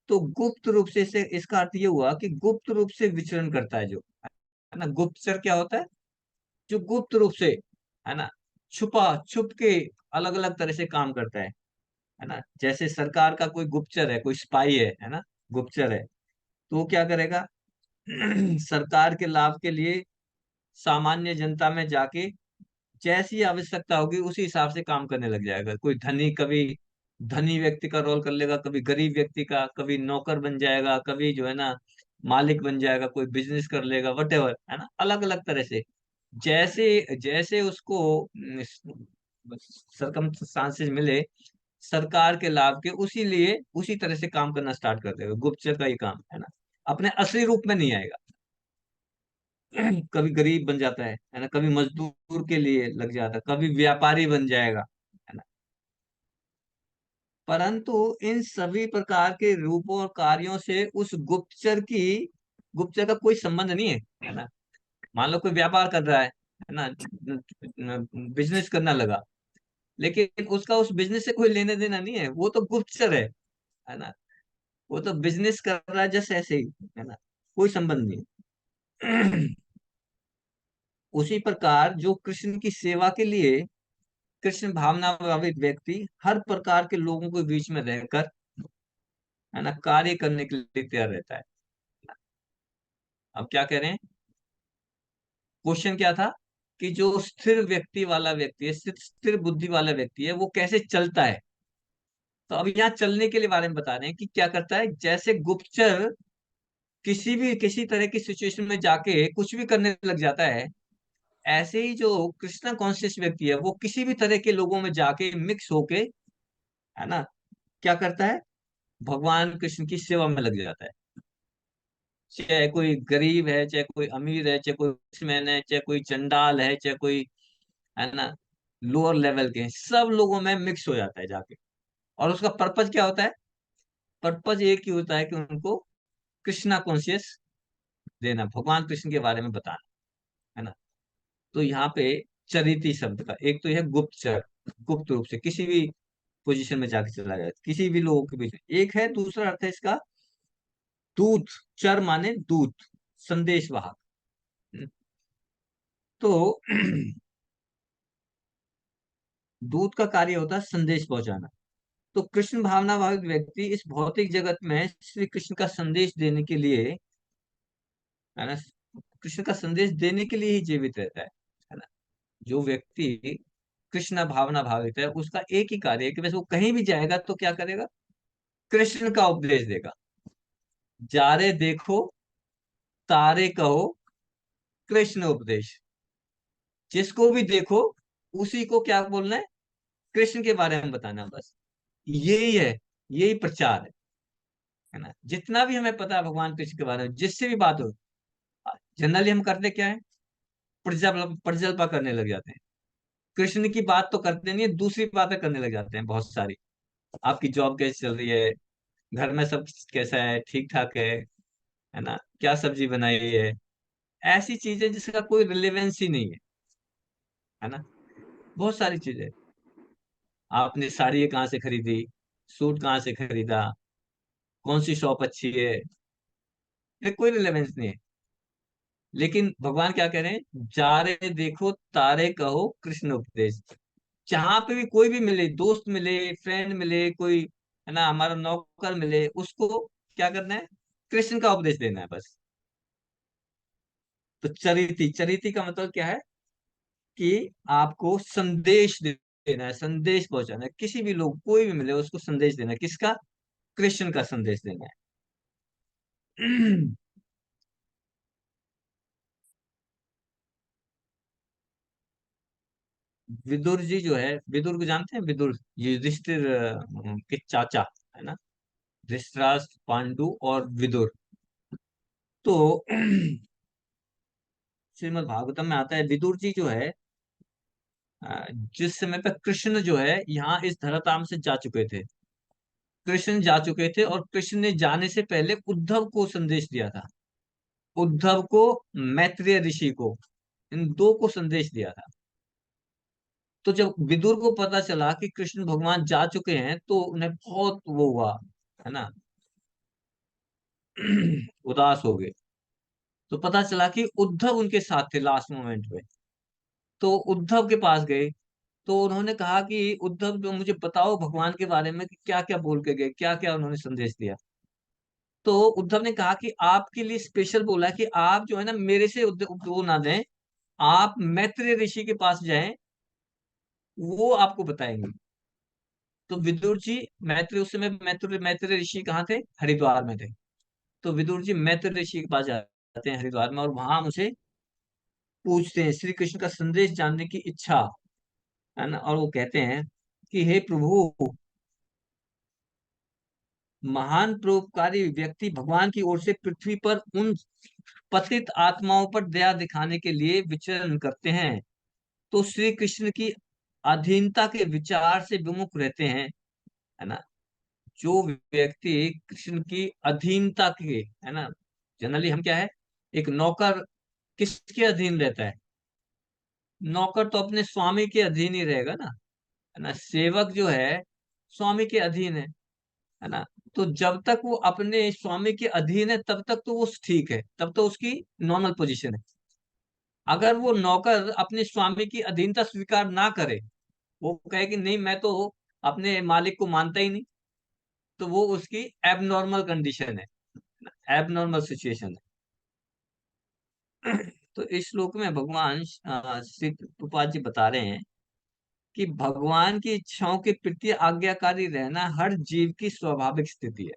तो गुप्त रूप से इसे, इसका अर्थ ये हुआ कि गुप्त रूप से विचरण करता है जो, है ना। गुप्तचर क्या होता है, जो गुप्त रूप से, है ना, छुप के अलग अलग तरह से काम करता है ना। जैसे सरकार का कोई गुप्तचर है, कोई स्पाई है ना, गुप्तचर है, तो वो क्या करेगा, सरकार के लाभ के लिए सामान्य जनता में जाके जैसी आवश्यकता होगी उसी हिसाब से काम करने लग जाएगा। कोई धनी कभी धनी व्यक्ति का रोल कर लेगा, कभी गरीब व्यक्ति का, कभी नौकर बन जाएगा, कभी जो है ना मालिक बन जाएगा, कोई बिजनेस कर लेगा, वटेवर, है ना, अलग अलग तरह से जैसे जैसे उसको सरकमस्टांसेस मिले सरकार के लाभ के, उसी लिए उसी तरह से काम करना स्टार्ट कर देगा। गुप्तचर का ये काम है ना, अपने असली रूप में नहीं आएगा। कभी गरीब बन जाता है ना, कभी मजदूर के लिए लग जाता है, कभी व्यापारी बन जाएगा, है ना। परंतु इन सभी प्रकार के रूपों और कार्यों से उस गुप्तचर का कोई संबंध नहीं है ना। मान लो कोई व्यापार कर रहा है ना, बिजनेस करना लगा, लेकिन उसका उस बिजनेस से कोई लेने देना नहीं है, वो तो गुप्तचर है ना। वो तो बिजनेस कर रहा है जैसे ऐसे ही, है ना, कोई संबंध नहीं। उसी प्रकार जो कृष्ण की सेवा के लिए कृष्ण भावना प्रभावित व्यक्ति हर प्रकार के लोगों के बीच में रहकर, है ना, कार्य करने के लिए तैयार रहता है। अब क्या कह रहे हैं, क्वेश्चन क्या था कि जो स्थिर व्यक्ति वाला व्यक्ति है, स्थिर स्थिर बुद्धि वाला व्यक्ति है, वो कैसे चलता है। तो अब यहाँ चलने के लिए बारे में बता रहे हैं कि क्या करता है। जैसे गुप्तचर किसी तरह की सिचुएशन में जाके कुछ भी करने लग जाता है, ऐसे ही जो कृष्णा कॉन्शियस व्यक्ति है वो किसी भी तरह के लोगों में जाके मिक्स होके, है ना, क्या करता है, भगवान कृष्ण की सेवा में लग जाता है। चाहे कोई गरीब है, चाहे कोई अमीर है, चाहे कोई बिजनेसमैन है, चाहे कोई चंडाल है, चाहे कोई, है ना, लोअर लेवल के हैं, सब लोगों में मिक्स हो जाता है जाके। और उसका पर्पज क्या होता है, पर्पज एक ही होता है कि उनको कृष्णा कॉन्शियस देना, भगवान कृष्ण के बारे में बताना, है ना। तो यहाँ पे चरिती शब्द का एक तो यह गुप्तचर, गुप्त रूप से किसी भी पोजीशन में जाके चला जाए किसी भी लोगों के बीच में, एक है। दूसरा अर्थ है इसका दूत, चर माने दूत, संदेश वाहक। तो दूत का कार्य होता है संदेश पहुंचाना। तो कृष्ण भावना भावित व्यक्ति इस भौतिक जगत में श्री कृष्ण का संदेश देने के लिए, है ना, कृष्ण का संदेश देने के लिए ही जीवित रहता है ना। जो व्यक्ति कृष्ण भावना भावित है उसका एक ही कार्य है कि बस वो कहीं भी जाएगा तो क्या करेगा, कृष्ण का उपदेश देगा। जा रे देखो तारे कहो कृष्ण उपदेश। जिसको भी देखो उसी को क्या बोलना है, कृष्ण के बारे में बताना, बस यही है, यही प्रचार है ना। जितना भी हमें पता है भगवान कृष्ण के बारे में, जिससे भी बात हो, जनरली हम करते क्या है, प्रजल्पा करने लग जाते हैं। कृष्ण की बात तो करते नहीं है, दूसरी बातें करने लग जाते हैं बहुत सारी। आपकी जॉब कैसी चल रही है, घर में सब कैसा है, ठीक ठाक है ना, क्या सब्जी बनाई है, ऐसी चीजें जिसका कोई रिलेवेंस ही नहीं है ना। बहुत सारी चीजें, आपने साड़ी कहाँ से खरीदी, सूट कहाँ से खरीदा, कौन सी शॉप अच्छी है, ये कोई रिलेवेंस नहीं है। लेकिन भगवान क्या कह रहे हैं, जा रे देखो तारे कहो कृष्ण उपदेश। जहां पे भी कोई भी मिले, दोस्त मिले, फ्रेंड मिले, कोई, है ना, हमारा नौकर मिले, उसको क्या करना है, कृष्ण का उपदेश देना है बस। तो चरिती, चरिती का मतलब क्या है कि आपको संदेश देना है, संदेश पहुंचाना है। किसी भी लोग कोई भी मिले उसको संदेश देना है, किसका, कृष्ण का संदेश देना है। विदुर जी जो है, विदुर को जानते हैं, विदुर युधिष्ठिर के चाचा, है ना, धृतराष्ट्र, पांडु और विदुर। तो श्रीमद् भागवतम में आता है विदुर जी जो है, जिस समय पे कृष्ण जो है यहाँ इस धराधाम से जा चुके थे, कृष्ण जा चुके थे और कृष्ण ने जाने से पहले उद्धव को संदेश दिया था। उद्धव को, मैत्रेय ऋषि को, इन दो को संदेश दिया था। तो जब विदुर को पता चला कि कृष्ण भगवान जा चुके हैं तो उन्हें बहुत वो हुआ, है ना, उदास हो गए। तो पता चला कि उद्धव उनके साथ थे लास्ट मोमेंट में। तो उद्धव के पास गए, तो उन्होंने कहा कि उद्धव जो मुझे बताओ भगवान के बारे में कि क्या क्या बोल के गए, क्या क्या उन्होंने संदेश दिया। तो उद्धव ने कहा कि आपके लिए स्पेशल बोला कि आप जो है ना मेरे से वो ना दें, आप मैत्रेय ऋषि के पास जाएं वो आपको बताएंगे। तो विदुर जी, मैत्री उस समय मैत्री ऋषि कहाँ थे? हरिद्वार में थे। तो विदुर जी मैत्री ऋषि के पास जाते हैं हरिद्वार में, और वहां उसे पूछते हैं श्री कृष्ण का संदेश जानने की इच्छा, है ना। और वो कहते हैं कि हे प्रभु, महान परोपकारी व्यक्ति भगवान की ओर से पृथ्वी पर उन पतित आत्माओं पर दया दिखाने के लिए विचरण करते हैं, तो श्री कृष्ण की अधीनता के विचार से विमुख रहते हैं, है ना। जो व्यक्ति कृष्ण की अधीनता के, है ना, जनरली हम क्या है, एक नौकर किसके अधीन रहता है? नौकर तो अपने स्वामी के अधीन ही रहेगा ना, है ना। सेवक जो है स्वामी के अधीन है ना। तो जब तक वो अपने स्वामी के अधीन है तब तक तो वो ठीक है, तब तो उसकी नॉर्मल पोजीशन है। अगर वो नौकर अपने स्वामी की अधीनता स्वीकार ना करे, वो कहे कि नहीं मैं तो अपने मालिक को मानता ही नहीं, तो वो उसकी एबनॉर्मल कंडीशन है, एबनॉर्मल सिचुएशन है। तो इस श्लोक में भगवान श्री प्रभुपाद जी बता रहे हैं कि भगवान की इच्छाओं के प्रति आज्ञाकारी रहना हर जीव की स्वाभाविक स्थिति है।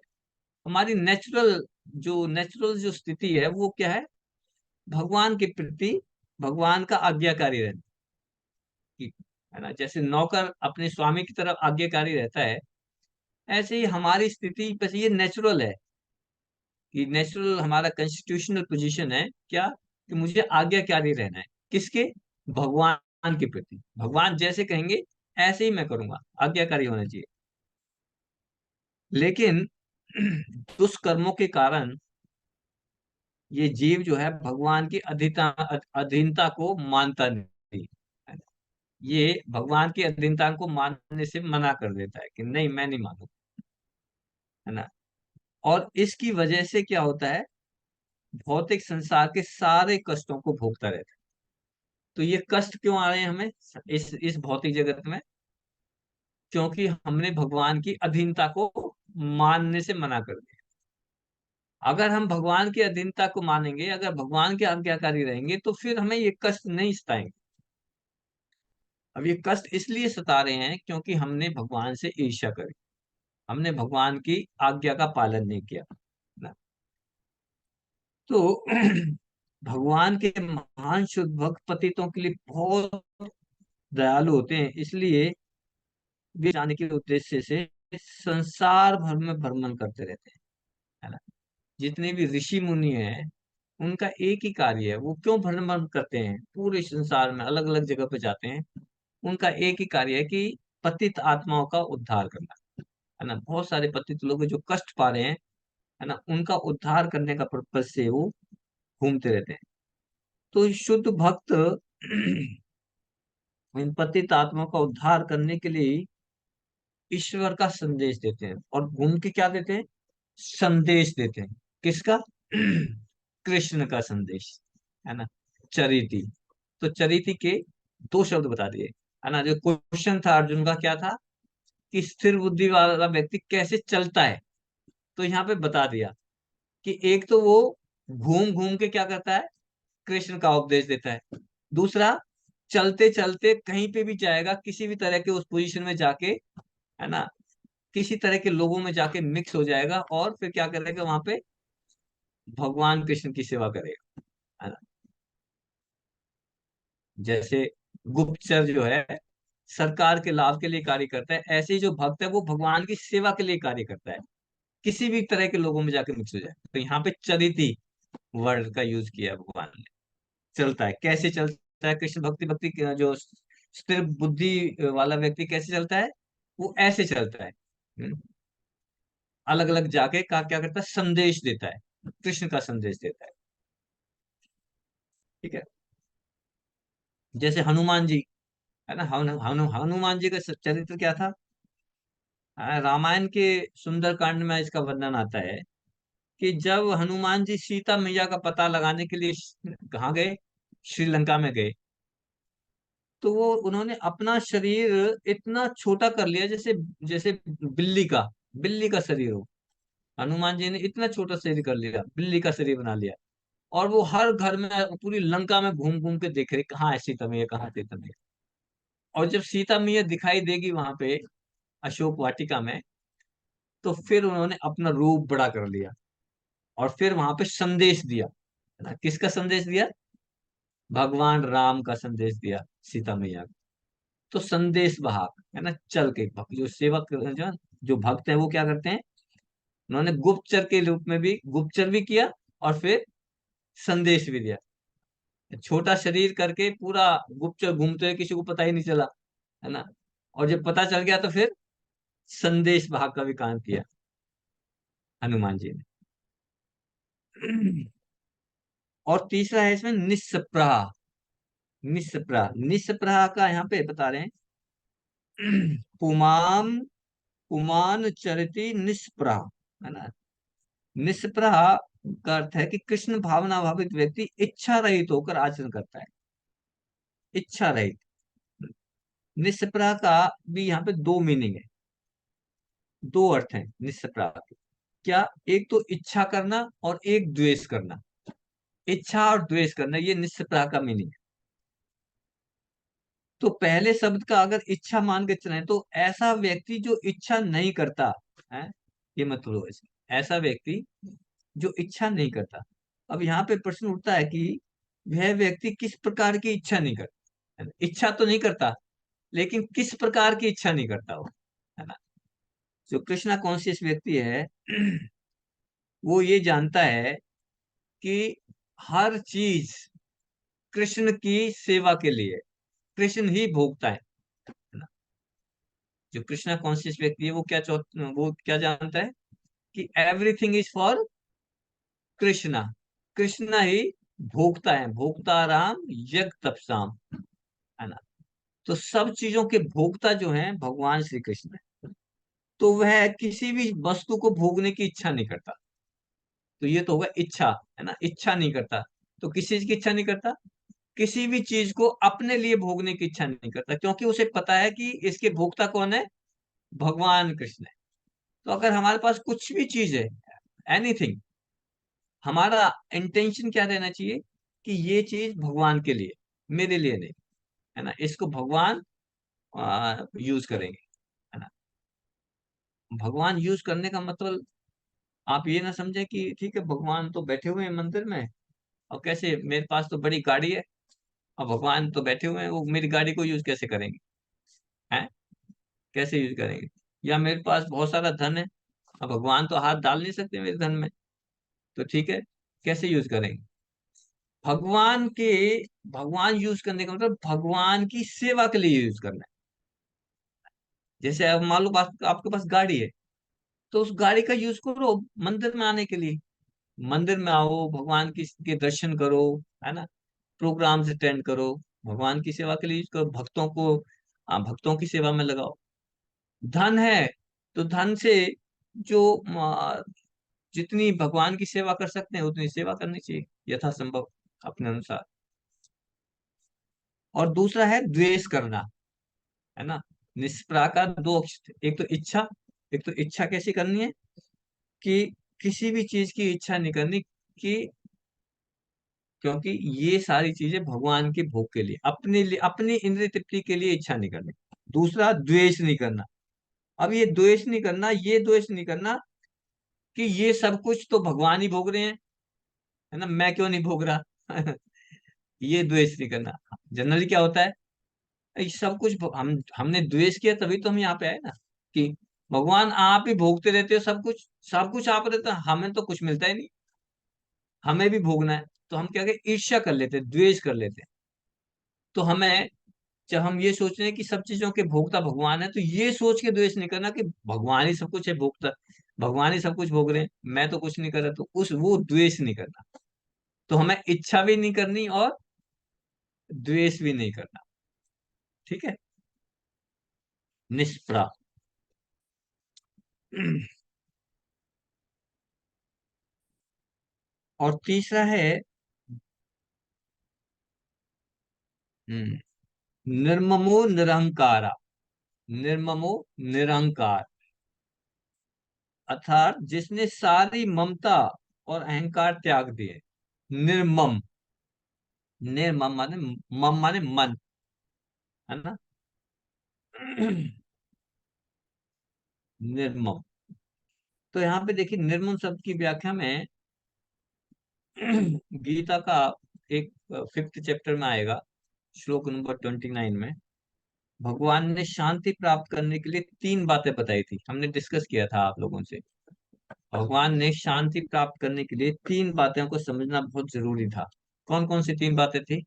हमारी नेचुरल जो स्थिति है वो क्या है? भगवान के प्रति, भगवान का आज्ञाकारी रहना, है ना। जैसे नौकर अपने स्वामी की तरफ आज्ञाकारी रहता है, ऐसे ही हमारी स्थिति, बस ये नेचुरल है कि नेचुरल हमारा कॉन्स्टिट्यूशनल पोजीशन है क्या, कि मुझे आज्ञाकारी रहना है। किसके? भगवान के प्रति। भगवान जैसे कहेंगे ऐसे ही मैं करूंगा, आज्ञाकारी होना चाहिए। लेकिन दुष्कर्मों के कारण ये जीव जो है भगवान की अधीनता को मानता नहीं, ये भगवान की अधीनता को मानने से मना कर देता है कि नहीं मैं नहीं मानू, है ना। और इसकी वजह से क्या होता है? भौतिक संसार के सारे कष्टों को भोगता रहता है। तो ये कष्ट क्यों आ रहे हैं हमें इस भौतिक जगत में? क्योंकि हमने भगवान की अधीनता को मानने से मना कर दिया। अगर हम भगवान की अधीनता को मानेंगे, अगर भगवान के आज्ञाकारी रहेंगे, तो फिर हमें ये कष्ट नहीं सताएंगे। अब ये कष्ट इसलिए सता रहे हैं क्योंकि हमने भगवान से ईर्ष्या करी, हमने भगवान की आज्ञा का पालन नहीं किया ना। तो भगवान के महान शुद्ध भक्त पतितों के लिए बहुत दयालु होते हैं, इसलिए वे जाने के उद्देश्य से संसार भर में भ्रमण करते रहते हैं, है ना। जितने भी ऋषि मुनि हैं, उनका एक ही कार्य है, वो क्यों भ्रमण करते हैं? पूरे संसार में अलग अलग जगह पे जाते हैं। उनका एक ही कार्य है कि पतित आत्माओं का उद्धार करना, है ना। बहुत सारे पतित लोग जो कष्ट पा रहे हैं, है ना, उनका उद्धार करने का पर्पज से वो घूमते रहते हैं। तो शुद्ध भक्त इन पतित आत्माओं का उद्धार करने के लिए ईश्वर का संदेश देते हैं, और घूम के क्या देते हैं? संदेश देते हैं। किसका? कृष्ण का संदेश, है ना। चरिति। तो चरिति के दो शब्द बता दिए, है ना। जो क्वेश्चन था अर्जुन का क्या था, कि स्थिर बुद्धि वाला व्यक्ति कैसे चलता है, तो यहाँ पे बता दिया कि एक तो वो घूम घूम के क्या करता है? कृष्ण का उपदेश देता है। दूसरा, चलते चलते कहीं पे भी जाएगा, किसी भी तरह के उस पोजीशन में जाके, है ना, किसी तरह के लोगों में जाके मिक्स हो जाएगा, और फिर क्या करेगा वहां पे? भगवान कृष्ण की सेवा करेगा, है ना। जैसे गुप्तचर जो है सरकार के लाभ के लिए कार्य करता है, ऐसे ही जो भक्त है वो भगवान की सेवा के लिए कार्य करता है, किसी भी तरह के लोगों में जाके मिक्स हो जाए। तो यहाँ पे चरिति वर्ड का यूज किया है भगवान ने। चलता है, कैसे चलता है कृष्ण भक्ति भक्ति जो स्थिर बुद्धि वाला व्यक्ति कैसे चलता है? वो ऐसे चलता है, अलग अलग जाके का क्या करता है? संदेश देता है, कृष्ण का संदेश देता है। ठीक है। जैसे हनुमान जी, है ना, हनुमान जी का चरित्र क्या था? रामायण के सुंदर कांड में इसका वर्णन आता है कि जब हनुमान जी सीता मैया का पता लगाने के लिए कहाँ गए? श्रीलंका में गए। तो वो उन्होंने अपना शरीर इतना छोटा कर लिया, जैसे जैसे बिल्ली का शरीर हो। हनुमान जी ने इतना छोटा शरीर कर लिया, बिल्ली का शरीर बना लिया। और वो हर घर में, पूरी लंका में घूम घूम के देख रहे, कहाँ है सीता मैया, कहाँ है सीता मैया। और जब सीता मैया दिखाई देगी वहां पे अशोक वाटिका में, तो फिर उन्होंने अपना रूप बड़ा कर लिया और फिर वहां पे संदेश दिया, है ना। किसका संदेश दिया? भगवान राम का संदेश दिया सीता मैया को। तो संदेश वाहक, है ना, चल के जो सेवक जो भक्त हैं वो क्या करते हैं, उन्होंने गुप्तचर के रूप में भी गुप्तचर भी किया और फिर संदेश भी दिया। छोटा शरीर करके पूरा गुप्तचर घूमते हुए किसी को पता ही नहीं चला, है ना। और जब पता चल गया तो फिर संदेश वाहक का भी काम किया हनुमान जी ने। और तीसरा है इसमें निस्सप्राह। निस्सप्राह का यहाँ पे बता रहे हैं। पुमाम पुमान चरति निष्प्रह, है ना। निष्प्रह का अर्थ है कि कृष्ण भावना भावित व्यक्ति इच्छा रहित होकर आचरण करता है। इच्छा रहित। निष्प्रह का भी यहाँ पे दो मीनिंग है, दो अर्थ हैं निष्प्रह के। क्या? एक तो इच्छा करना और एक द्वेष करना। इच्छा और द्वेष करना, ये निष्प्रह का मीनिंग है। तो पहले शब्द का अगर इच्छा मान के चले तो ऐसा व्यक्ति जो इच्छा नहीं करता है, ये मत लो ऐसा व्यक्ति जो इच्छा नहीं करता। अब यहाँ पे प्रश्न उठता है कि वह व्यक्ति किस प्रकार की इच्छा नहीं करता, है ना? इच्छा तो नहीं करता, लेकिन किस प्रकार की इच्छा नहीं करता वो, है ना। जो कृष्णा कॉन्शियस व्यक्ति है वो ये जानता है कि हर चीज कृष्ण की सेवा के लिए, कृष्ण ही भोगता है ना। जो कृष्णा कॉन्शियस व्यक्ति है वो क्या जानता है कि everything is for Krishna. Krishna ही भोगता है, भोक्ता राम यज्ञ तपसाम, है ना। तो सब चीजों के भोक्ता जो हैं भगवान श्री कृष्ण है। तो वह किसी भी वस्तु को भोगने की इच्छा नहीं करता। तो ये तो होगा इच्छा, है ना। इच्छा नहीं करता, तो किस चीज की इच्छा नहीं करता? किसी भी चीज को अपने लिए भोगने की इच्छा नहीं करता, क्योंकि उसे पता है कि इसके भोक्ता कौन है? भगवान कृष्ण है। तो अगर हमारे पास कुछ भी चीज है, एनीथिंग, हमारा इंटेंशन क्या रहना चाहिए कि ये चीज भगवान के लिए, मेरे लिए नहीं, है ना। इसको भगवान यूज करेंगे, है ना। भगवान यूज करने का मतलब आप ये ना समझे कि ठीक है भगवान तो बैठे हुए हैं मंदिर में, और कैसे मेरे पास तो बड़ी गाड़ी है और भगवान तो बैठे हुए हैं, वो मेरी गाड़ी को यूज कैसे करेंगे? हैं? कैसे यूज करेंगे? या मेरे पास बहुत सारा धन है और भगवान तो हाथ डाल नहीं सकते मेरे धन में, तो ठीक है, कैसे यूज करेंगे? भगवान के भगवान यूज करने का मतलब भगवान की सेवा के लिए यूज करना है। जैसे अब मान लो आपके पास गाड़ी है, तो उस गाड़ी का यूज करो मंदिर में आने के लिए। मंदिर में आओ, भगवान के दर्शन करो, है ना। प्रोग्राम्स अटेंड करो, भगवान की सेवा के लिए यूज करो, भक्तों की सेवा में लगाओ। धन है तो धन से जो जितनी भगवान की सेवा कर सकते हैं उतनी सेवा करनी चाहिए यथासंभव अपने अनुसार। और दूसरा है द्वेष करना, है ना। निष्प्रा का दो अक्षर, एक तो इच्छा, एक तो इच्छा कैसी करनी है कि किसी भी चीज की इच्छा नहीं करनी, कि क्योंकि ये सारी चीजें भगवान के भोग के लिए, अपने लिए, अपनी इंद्रिय तृप्ति के लिए इच्छा नहीं करनी। दूसरा द्वेष नहीं करना। अब ये द्वेष नहीं करना, ये द्वेष नहीं करना कि ये सब कुछ तो भगवान ही भोग रहे हैं, है ना, मैं क्यों नहीं भोग रहा। ये द्वेष नहीं करना। जनरली क्या होता है, ये सब कुछ हमने द्वेष किया तभी तो हम यहाँ पे आए ना, कि भगवान आप ही भोगते रहते हो सब कुछ, सब कुछ आप रहते हो, हमें तो कुछ मिलता ही नहीं, हमें भी भोगना है। तो हम क्या कहते, ईर्ष्या कर लेते हैं, द्वेष कर लेते हैं। तो हमें, जब हम ये सोच रहे हैं कि सब चीजों के भोक्ता भगवान है, तो ये सोच के द्वेष नहीं करना कि भगवान ही सब कुछ है भोक्ता, भगवान ही सब कुछ भोग रहे हैं, मैं तो कुछ नहीं कर रहा, तो उस वो द्वेष नहीं करना। तो हमें इच्छा भी नहीं करनी और द्वेष भी नहीं करना, ठीक है। निष्प्रा। और तीसरा है निर्ममो निरहंकारा। निर्ममो निरहंकार, अर्थात जिसने सारी ममता और अहंकार त्याग दिए। निर्मम, निर्मम माने, मम माने मन, है ना। निर्मम। तो यहाँ पे देखिए, निर्मम शब्द की व्याख्या में गीता का एक 5th चैप्टर में आएगा, श्लोक नंबर 29 में भगवान ने शांति प्राप्त करने के लिए 3 बातें बताई थी। हमने डिस्कस किया था आप लोगों से। भगवान ने शांति प्राप्त करने के लिए 3 बातों को समझना बहुत जरूरी था। कौन कौन सी 3 बातें थी,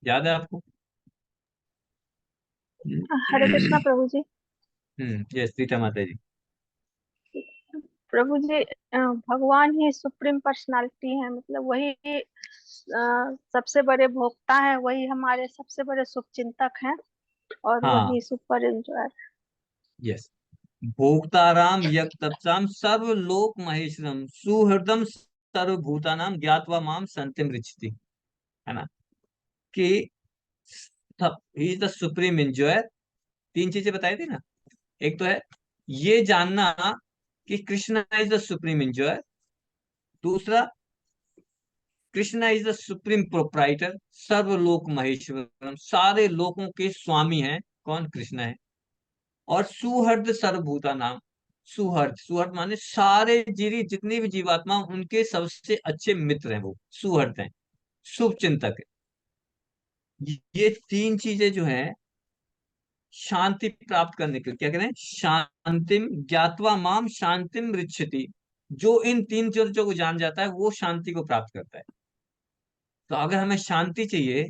याद है आपको? हरे कृष्णा प्रभु जी। यस, सीता माता जी। प्रभु जी, भगवान ही सुप्रीम पर्सनालिटी है, मतलब वही सबसे बड़े भोक्ता है, वही हमारे सबसे बड़े शुभचिंतक हैं और हाँ, वही सुपर एंजॉयर। यस। भोक्ताराम यज्ञतपसाम सर्वलोक महेश्वरम सुहृदम सर्वभूतानाम ज्ञात्वा माम संत्यम रिचति, है ना, कि he is the supreme enjoyer. 3 चीजें बताई थी ना। एक तो है ये जानना कि Krishna is the supreme enjoyer. दूसरा, Krishna is the supreme proprietor, सर्वलोक महेश्वरम, सारे लोकों के स्वामी हैं। कौन? कृष्णा है। और सुहृद सर्वभूता नाम, सुहृद, सुहृद माने सारे जीवी, जितनी भी जीवात्मा, उनके सबसे अच्छे मित्र हैं वो, सुहृद हैं, शुभ चिंतक है। ये 3 चीजें जो है शांति प्राप्त करने के लिए क्या करें? शांतिम ज्ञात्वा माम शांतिम रिच्छति। जो इन 3 चीजों को जान जाता है वो शांति को प्राप्त करता है। तो अगर हमें शांति चाहिए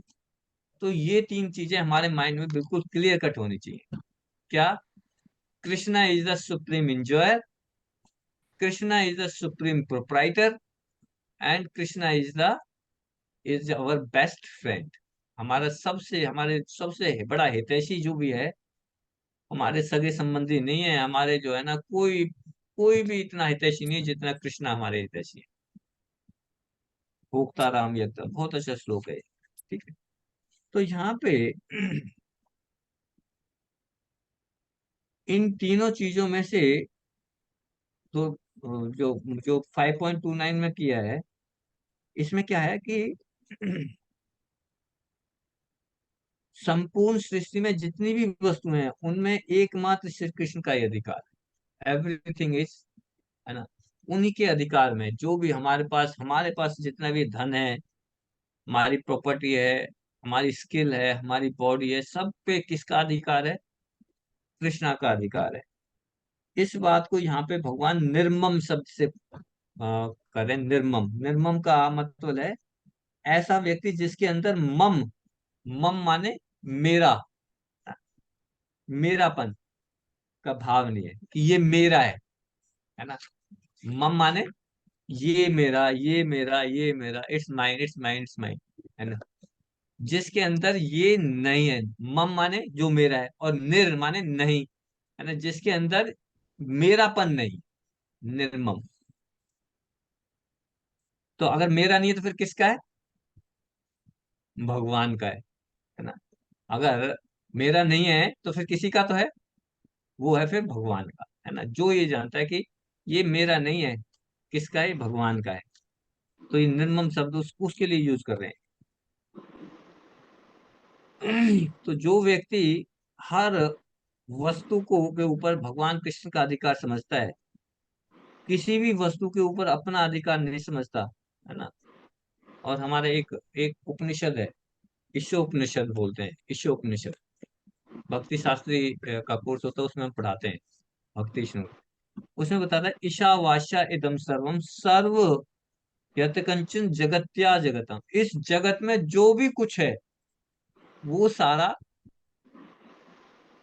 तो ये 3 चीजें हमारे माइंड में बिल्कुल क्लियर कट होनी चाहिए। क्या? Krishna is the supreme enjoyer, Krishna is the supreme proprietor, and Krishna is our best friend. हमारे सबसे बड़ा हितैषी जो भी है, हमारे सगे संबंधी नहीं है, हमारे जो है ना, कोई कोई भी इतना हितैषी नहीं है जितना कृष्णा हमारे हितैषी है। भोक्ता राम यज्ञ, बहुत अच्छा श्लोक है। ठीक है। तो यहाँ पे इन तीनों चीजों में से तो जो जो 5.29 में किया है, इसमें क्या है कि संपूर्ण सृष्टि में जितनी भी वस्तुएं हैं उनमें एकमात्र श्री कृष्ण का ही अधिकार है। एवरीथिंग इज, है ना, उन्हीं के अधिकार में। जो भी हमारे पास जितना भी धन है, हमारी प्रॉपर्टी है, हमारी स्किल है, हमारी बॉडी है, सब पे किसका अधिकार है? कृष्णा का अधिकार है। इस बात को यहाँ पे भगवान निर्मम शब्द से करें। निर्मम, निर्मम का मतलब है ऐसा व्यक्ति जिसके अंदर मम, मम माने मेरा, मेरापन का भाव नहीं है कि ये मेरा है ना। मम माने ये मेरा, ये मेरा, ये मेरा, it's mine, it's mine, it's mine, है ना। जिसके अंदर ये नहीं है, मम माने जो मेरा है, और निर माने नहीं, है ना, जिसके अंदर मेरापन नहीं, निर्मम। तो अगर मेरा नहीं है तो फिर किसका है? भगवान का है ना। अगर मेरा नहीं है तो फिर किसी का तो है, वो है फिर भगवान का, है ना। जो ये जानता है कि ये मेरा नहीं है, किसका है? भगवान का है। तो ये निर्मम शब्द उसके लिए यूज कर रहे हैं। तो जो व्यक्ति हर वस्तु को के ऊपर भगवान कृष्ण का अधिकार समझता है, किसी भी वस्तु के ऊपर अपना अधिकार नहीं समझता, है ना। और हमारे एक एक उपनिषद है, ईशोपनिषद बोलते हैं, ईशोपनिषद, भक्ति शास्त्री का कोर्स होता है, उसमें हम पढ़ाते हैं भक्ति श्लोक। उसमें बताता है ईशावास्या इदम सर्वम सर्व यत कंचन जगत्या जगतम। इस जगत में जो भी कुछ है वो सारा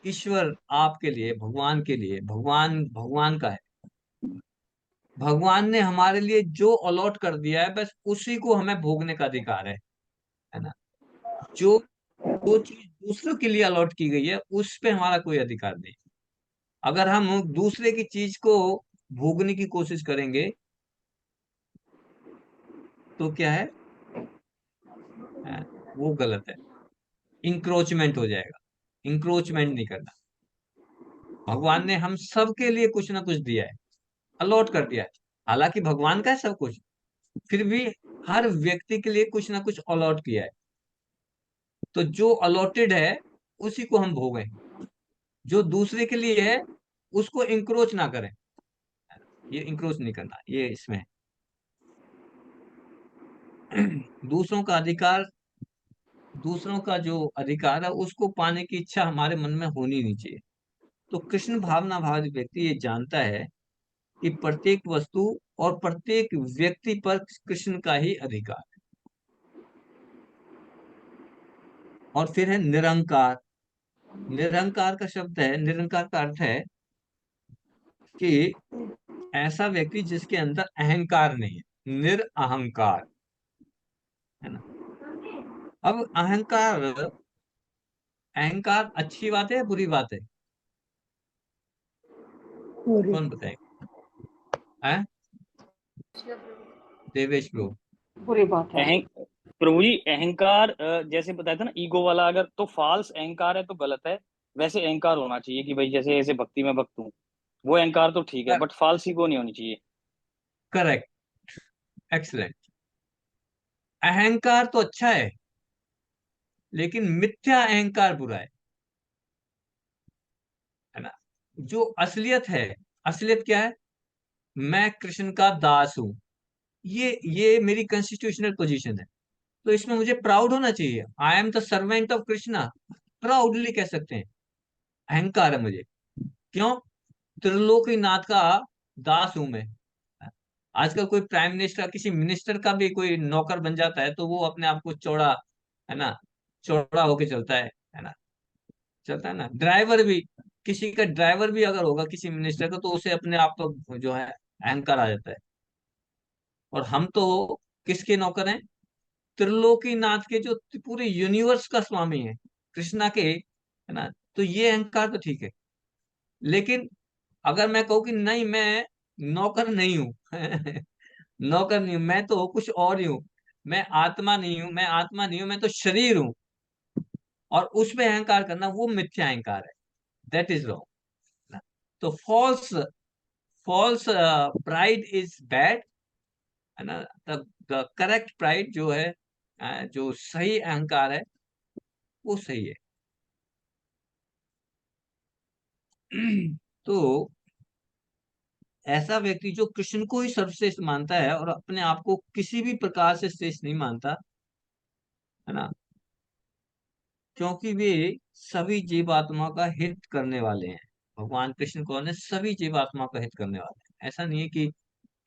ईश्वर आपके लिए, भगवान के लिए, भगवान भगवान का है। भगवान ने हमारे लिए जो अलॉट कर दिया है बस उसी को हमें भोगने का अधिकार है ना। जो जो चीज दूसरों के लिए अलॉट की गई है उस पे हमारा कोई अधिकार नहीं। अगर हम दूसरे की चीज को भोगने की कोशिश करेंगे तो क्या है? वो गलत है, इंक्रोचमेंट हो जाएगा। इंक्रोचमेंट नहीं करना। भगवान ने हम सबके लिए कुछ ना कुछ दिया है, अलॉट कर दिया है। हालांकि भगवान का है सब कुछ, फिर भी हर व्यक्ति के लिए कुछ ना कुछ अलॉट किया है। तो जो अलॉटेड है उसी को हम भोगें। जो दूसरे के लिए है उसको इंक्रोच ना करें, ये इंक्रोच नहीं करना, ये इसमें है। दूसरों का अधिकार, दूसरों का जो अधिकार है उसको पाने की इच्छा हमारे मन में होनी नहीं चाहिए। तो कृष्ण भावना भावित व्यक्ति ये जानता है कि प्रत्येक वस्तु और प्रत्येक व्यक्ति पर कृष्ण का ही अधिकार है। और फिर है निरंकार। निरंकार का शब्द है, निरंकार का अर्थ है कि ऐसा व्यक्ति जिसके अंदर अहंकार नहीं है, निरअहंकार, है ना। अब अहंकार, अहंकार अच्छी बात है या बुरी बात है, कौन बताएगा? हैं? देवेश ब्रो। बुरी बात है। प्रभु जी अहंकार जैसे बताया था ना ईगो वाला, अगर तो फॉल्स अहंकार है तो गलत है। वैसे अहंकार होना चाहिए कि भाई जैसे ऐसे भक्ति में भक्त हूँ, वो अहंकार तो ठीक है, बट फॉल्स ईगो नहीं होनी चाहिए। Correct, excellent. अहंकार तो अच्छा है, लेकिन मिथ्या अहंकार बुरा है ना। जो असलियत है, असलियत क्या है? मैं कृष्ण का दास हूं, ये मेरी कॉन्स्टिट्यूशनल पोजीशन है। तो इसमें मुझे प्राउड होना चाहिए, I am the servant of Krishna, proudly कह सकते हैं। अहंकार है मुझे, क्यों? त्रिलोकीनाथ का दास हूं मैं। आजकल कोई प्राइम मिनिस्टर, किसी मिनिस्टर का भी कोई नौकर बन जाता है तो वो अपने आप को चौड़ा, है ना, चौड़ा होके चलता है ना, चलता है ना। ड्राइवर भी, किसी का ड्राइवर भी अगर होगा किसी मिनिस्टर का, तो उसे अपने आप पर जो है अहंकार आ जाता है। और हम तो किसके नौकर हैं? त्रिलोकीनाथ के, जो पूरे यूनिवर्स का स्वामी है, कृष्णा के, है ना। तो ये अहंकार तो ठीक है। लेकिन अगर मैं कहूँ कि नहीं, मैं नौकर नहीं हूं, नौकर नहीं हूं, मैं तो कुछ और ही हूं, मैं आत्मा नहीं हूं, मैं आत्मा नहीं हूं, मैं तो शरीर हूं, और उस पे अहंकार करना, वो मिथ्या अहंकार है, दैट इज रॉन्ग। तो false, false pride is bad, है ना। द करेक्ट प्राइड जो है, जो सही अहंकार है, वो सही है। तो ऐसा व्यक्ति जो कृष्ण को ही सर्वश्रेष्ठ मानता है और अपने आप को किसी भी प्रकार से श्रेष्ठ नहीं मानता, है ना, क्योंकि वे सभी जीवात्मा का हित करने वाले हैं। भगवान कृष्ण कौन है? सभी जीवात्मा का हित करने वाले हैं। ऐसा नहीं है कि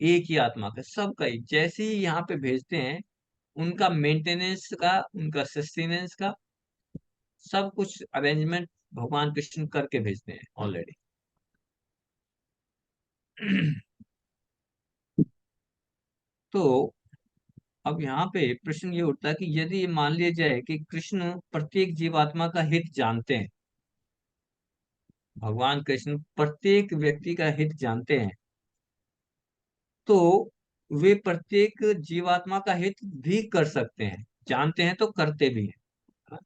एक ही आत्मा का, सबका ही। जैसे ही यहाँ पे भेजते हैं, उनका मेंटेनेंस का, उनका सस्टेनेंस का सब कुछ अरेंजमेंट भगवान कृष्ण करके भेजते हैं ऑलरेडी। तो अब यहाँ पे प्रश्न ये उठता है कि यदि ये मान लिया जाए कि कृष्ण प्रत्येक जीवात्मा का हित जानते हैं, भगवान कृष्ण प्रत्येक व्यक्ति का हित जानते हैं, तो वे प्रत्येक जीवात्मा का हित भी कर सकते हैं। जानते हैं तो करते भी हैं।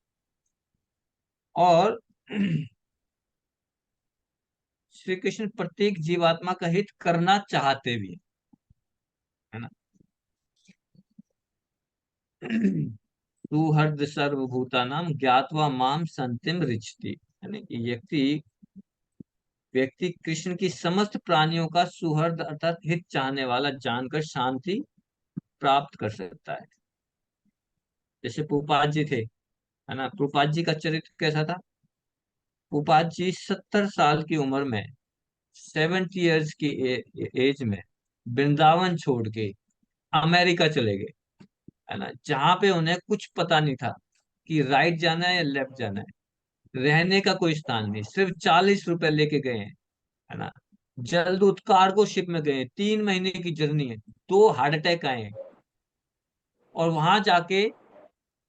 और श्री कृष्ण प्रत्येक जीवात्मा का हित करना चाहते भी हैं, है ना। सुहृद सर्वभूतानां ज्ञात्वा माम संतिम रिचति, यानी कि व्यक्ति, व्यक्ति कृष्ण की समस्त प्राणियों का सुहृद अर्थात हित चाहने वाला जानकर शांति प्राप्त कर सकता है। जैसे प्रभुपाद जी थे, है ना। प्रभुपाद जी का चरित्र कैसा था? प्रभुपाद जी 70 साल की उम्र में, 70 ईयर्स की एज में वृंदावन छोड़ के अमेरिका चले गए, है ना, जहां पे उन्हें कुछ पता नहीं था कि राइट जाना है या लेफ्ट जाना है। रहने का कोई स्थान नहीं, सिर्फ 40 रुपए लेके गए हैं, है ना। जलदूत कार्गो शिप में गए, 3 महीने की जर्नी है, 2 हार्ट अटैक आए हैं, और वहां जाके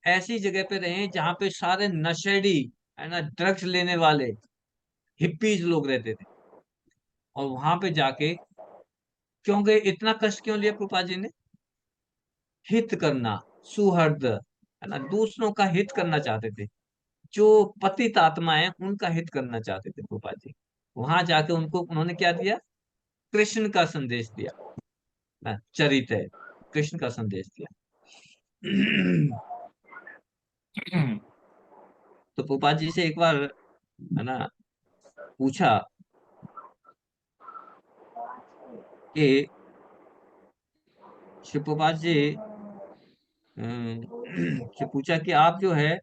ऐसी जगह पे रहे जहां पे सारे नशेड़ी, है ना, ड्रग्स लेने वाले हिप्पीज लोग रहते थे। और वहां पे जाके क्यों गए, इतना कष्ट क्यों लिया कृपा जी ने? हित करना, सुहृद, है ना, दूसरों का हित करना चाहते थे। जो पतित आत्मा है उनका हित करना चाहते थे कृपा जी। वहां जाके उनको उन्होंने क्या दिया? कृष्ण का संदेश दिया, ना, चरित्र, कृष्ण का संदेश दिया। तो प्रभुपाद जी से एक बार, है ना, पूछा कि शिव प्रभुपाद जी, से पूछा कि आप जो है,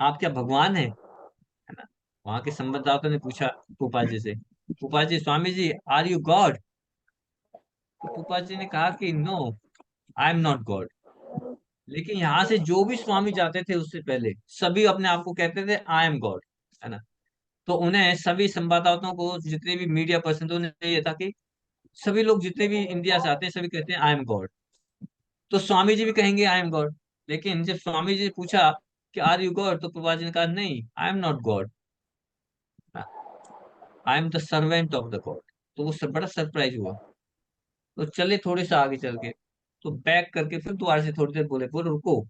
आप क्या भगवान है ना। वहां के संवाददाता ने पूछा प्रभुपाद जी से, Prabhupada ji, Swami ji, are you God? तो प्रभुपाद जी ने कहा कि no, I am not God. लेकिन यहाँ से जो भी स्वामी जाते थे उससे पहले, सभी अपने आप को कहते थे आई एम गॉड, है ना। तो उन्हें सभी संवाददाताओं को, जितने भी मीडिया पर्सन थे, उन्हें ये था कि सभी लोग जितने भी इंडिया से आते हैं सभी कहते हैं आई एम गॉड, तो स्वामी जी भी कहेंगे आई एम गॉड। लेकिन जब स्वामी जी ने पूछा कि आर यू गॉड, तो प्रभुपाद जी ने कहा नहीं, आई am not God, I am the servant of the God. तो वो सब बड़ा सरप्राइज हुआ। तो चले थोड़े से आगे चल के, तो बैक करके फिर दोबारा से थोड़ी देर बोले, बोलो रुको।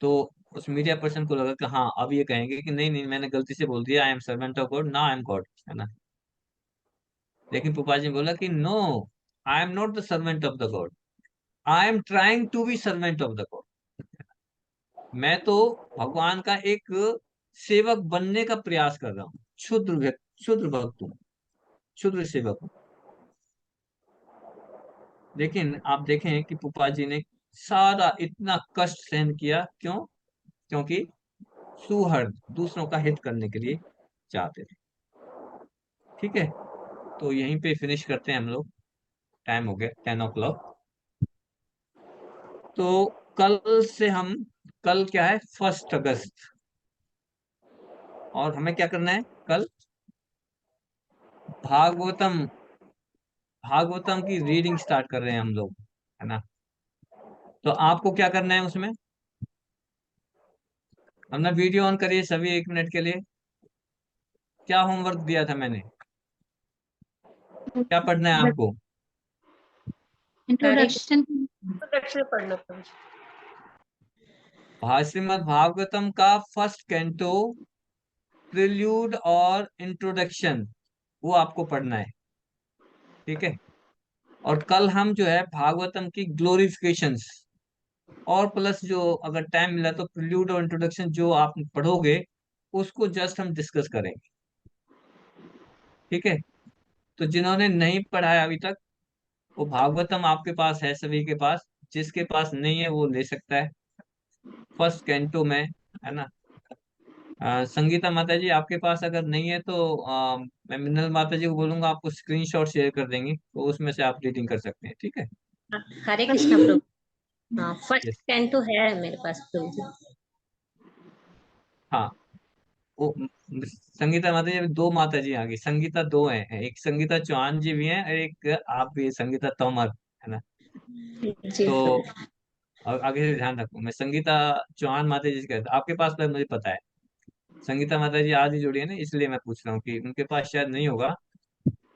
तो उस मीडिया पर्सन को लगा कि हाँ, अब ये कहेंगे कि नहीं नहीं, मैंने गलती से बोल दिया, I am servant of God, ना आई एम गॉड, है ना। लेकिन पुपा जी ने बोला कि no, I am not the servant of the God, I am trying to be servant of the God. मैं तो भगवान का एक सेवक बनने का प्रयास कर रहा हूँ, क्षुद्र भक्त हूँ, क्षुद्र सेवक हूँ। लेकिन आप देखें कि पुपा जी ने सारा इतना कष्ट सहन किया, क्यों? क्योंकि सुहृद, दूसरों का हित करने के लिए चाहते थे। ठीक है, तो यहीं पे फिनिश करते हैं हम लोग, टाइम हो गया 10 o'clock। तो कल से हम, कल क्या है, 1 अगस्त, और हमें क्या करना है कल? भागवतम, भागवतम की रीडिंग स्टार्ट कर रहे हैं हम लोग, है ना। तो आपको क्या करना है उसमें? हमने वीडियो ऑन करिए सभी 1 मिनट के लिए। क्या होमवर्क दिया था मैंने? क्या पढ़ना है आपको? इंट्रोडक्शन। इंट्रोडक्शन पढ़ लो तुम। श्रीमद् भागवतम का फर्स्ट कैंटो, प्रिल्यूड और इंट्रोडक्शन, वो आपको पढ़ना है। ठीक है, और कल हम जो है भागवतम की ग्लोरिफिकेशंस, और प्लस जो अगर टाइम मिला तो प्रिल्यूड और इंट्रोडक्शन जो आप पढ़ोगे उसको जस्ट हम डिस्कस करेंगे। ठीक है, तो जिन्होंने नहीं पढ़ा है अभी तक, वो भागवतम आपके पास है सभी के पास, जिसके पास नहीं है वो ले सकता है, फर्स्ट कैंटो में, है ना। संगीता माता जी, आपके पास अगर नहीं है तो मैं मिन्नल माता जी को बोलूंगा, आपको स्क्रीनशॉट शेयर कर देंगे, तो उसमें से आप रीडिंग कर सकते हैं। ठीक है। हरे कृष्णा प्रभु। हाँ, फर्स्ट यस। कैन तो है मेरे पास प्रभु जी। हाँ, वो संगीता माता जी, अभी 2 माता जी आ गई, संगीता 2 हैं, एक संगीता चौहान जी भी हैं और एक आप भी, संगीता तोमर, है ना। जी तो प्रभु। आगे से ध्यान रखो, मैं संगीता चौहान माता जी से कहता हूँ, आपके पास तो मुझे पता है, संगीता माता जी आज ही जुड़ी है ना, इसलिए मैं पूछ रहा हूँ कि उनके पास शायद नहीं होगा।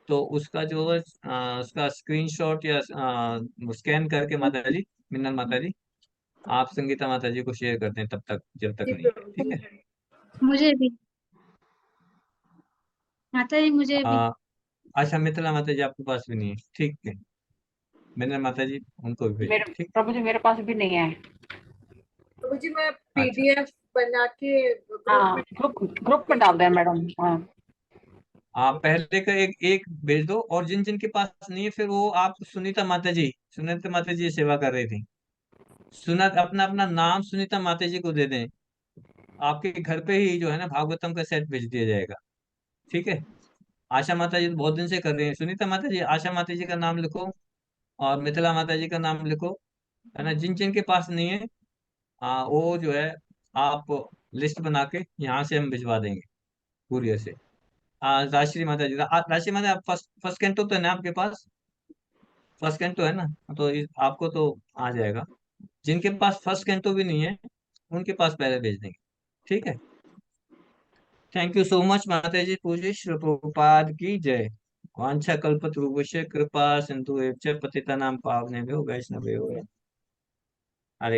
तो उसका जो उसका स्क्रीनशॉट या स्कैन करके माता जी, मिन्नल माता जी, आप संगीता माता जी को शेयर करते हैं तब तक, जब तक जी नहीं है। प्रभु ठीक है। जी। मुझे भी माता जी, मुझे भी। अच्छा, मिथिला माता जी आपके पास भी नहीं है, ठीक है, मिन्नल माता जी उनको भी भेजिए। मेरे ठीक। प्रभु जी मेरे पास भी नहीं है। प्रभु जी मैं अच्छा, पीडीएफ बना के ग्रुप हाँ, में। ग्रुप में डाल दें मैडम। हाँ। आप पहले का एक एक भेज दो, और जिन जिन के पास नहीं है फिर वो आप, सुनीता माता जी, सुनीता माता जी सेवा कर रही थी, सुना, अपना अपना नाम सुनीता माता जी को दे दें, आपके घर पे ही जो है ना भागवतम का सेट भेज दिया जाएगा। ठीक है। आशा माता जी तो बहुत दिन से कर रही हैं, सुनीता माता जी, आशा माता जी का नाम लिखो, और मिथिला माता जी का नाम लिखो, है ना। जिन जिन के पास नहीं है, वो जो है, आप लिस्ट बना के यहाँ से हम भिजवा देंगे, कुरियर से। राजश्री माता जी, राजश्री माता, आप फर्स्ट फर्स्ट कैंटो तो है ना आपके पास? फर्स्ट कैंटो है ना, तो आपको तो आ जाएगा। जिनके पास फर्स्ट कैंटो भी नहीं है, उनके पास पहले भेज देंगे। ठीक है। थैंक यू सो मच माता जी, पूज्य श्री प्रभुपाद की जय। वांछा कल्पतरुभ्यश्च कृपा सिंधु एव च पतितानां पावनेभ्यो वैष्णवेभ्यो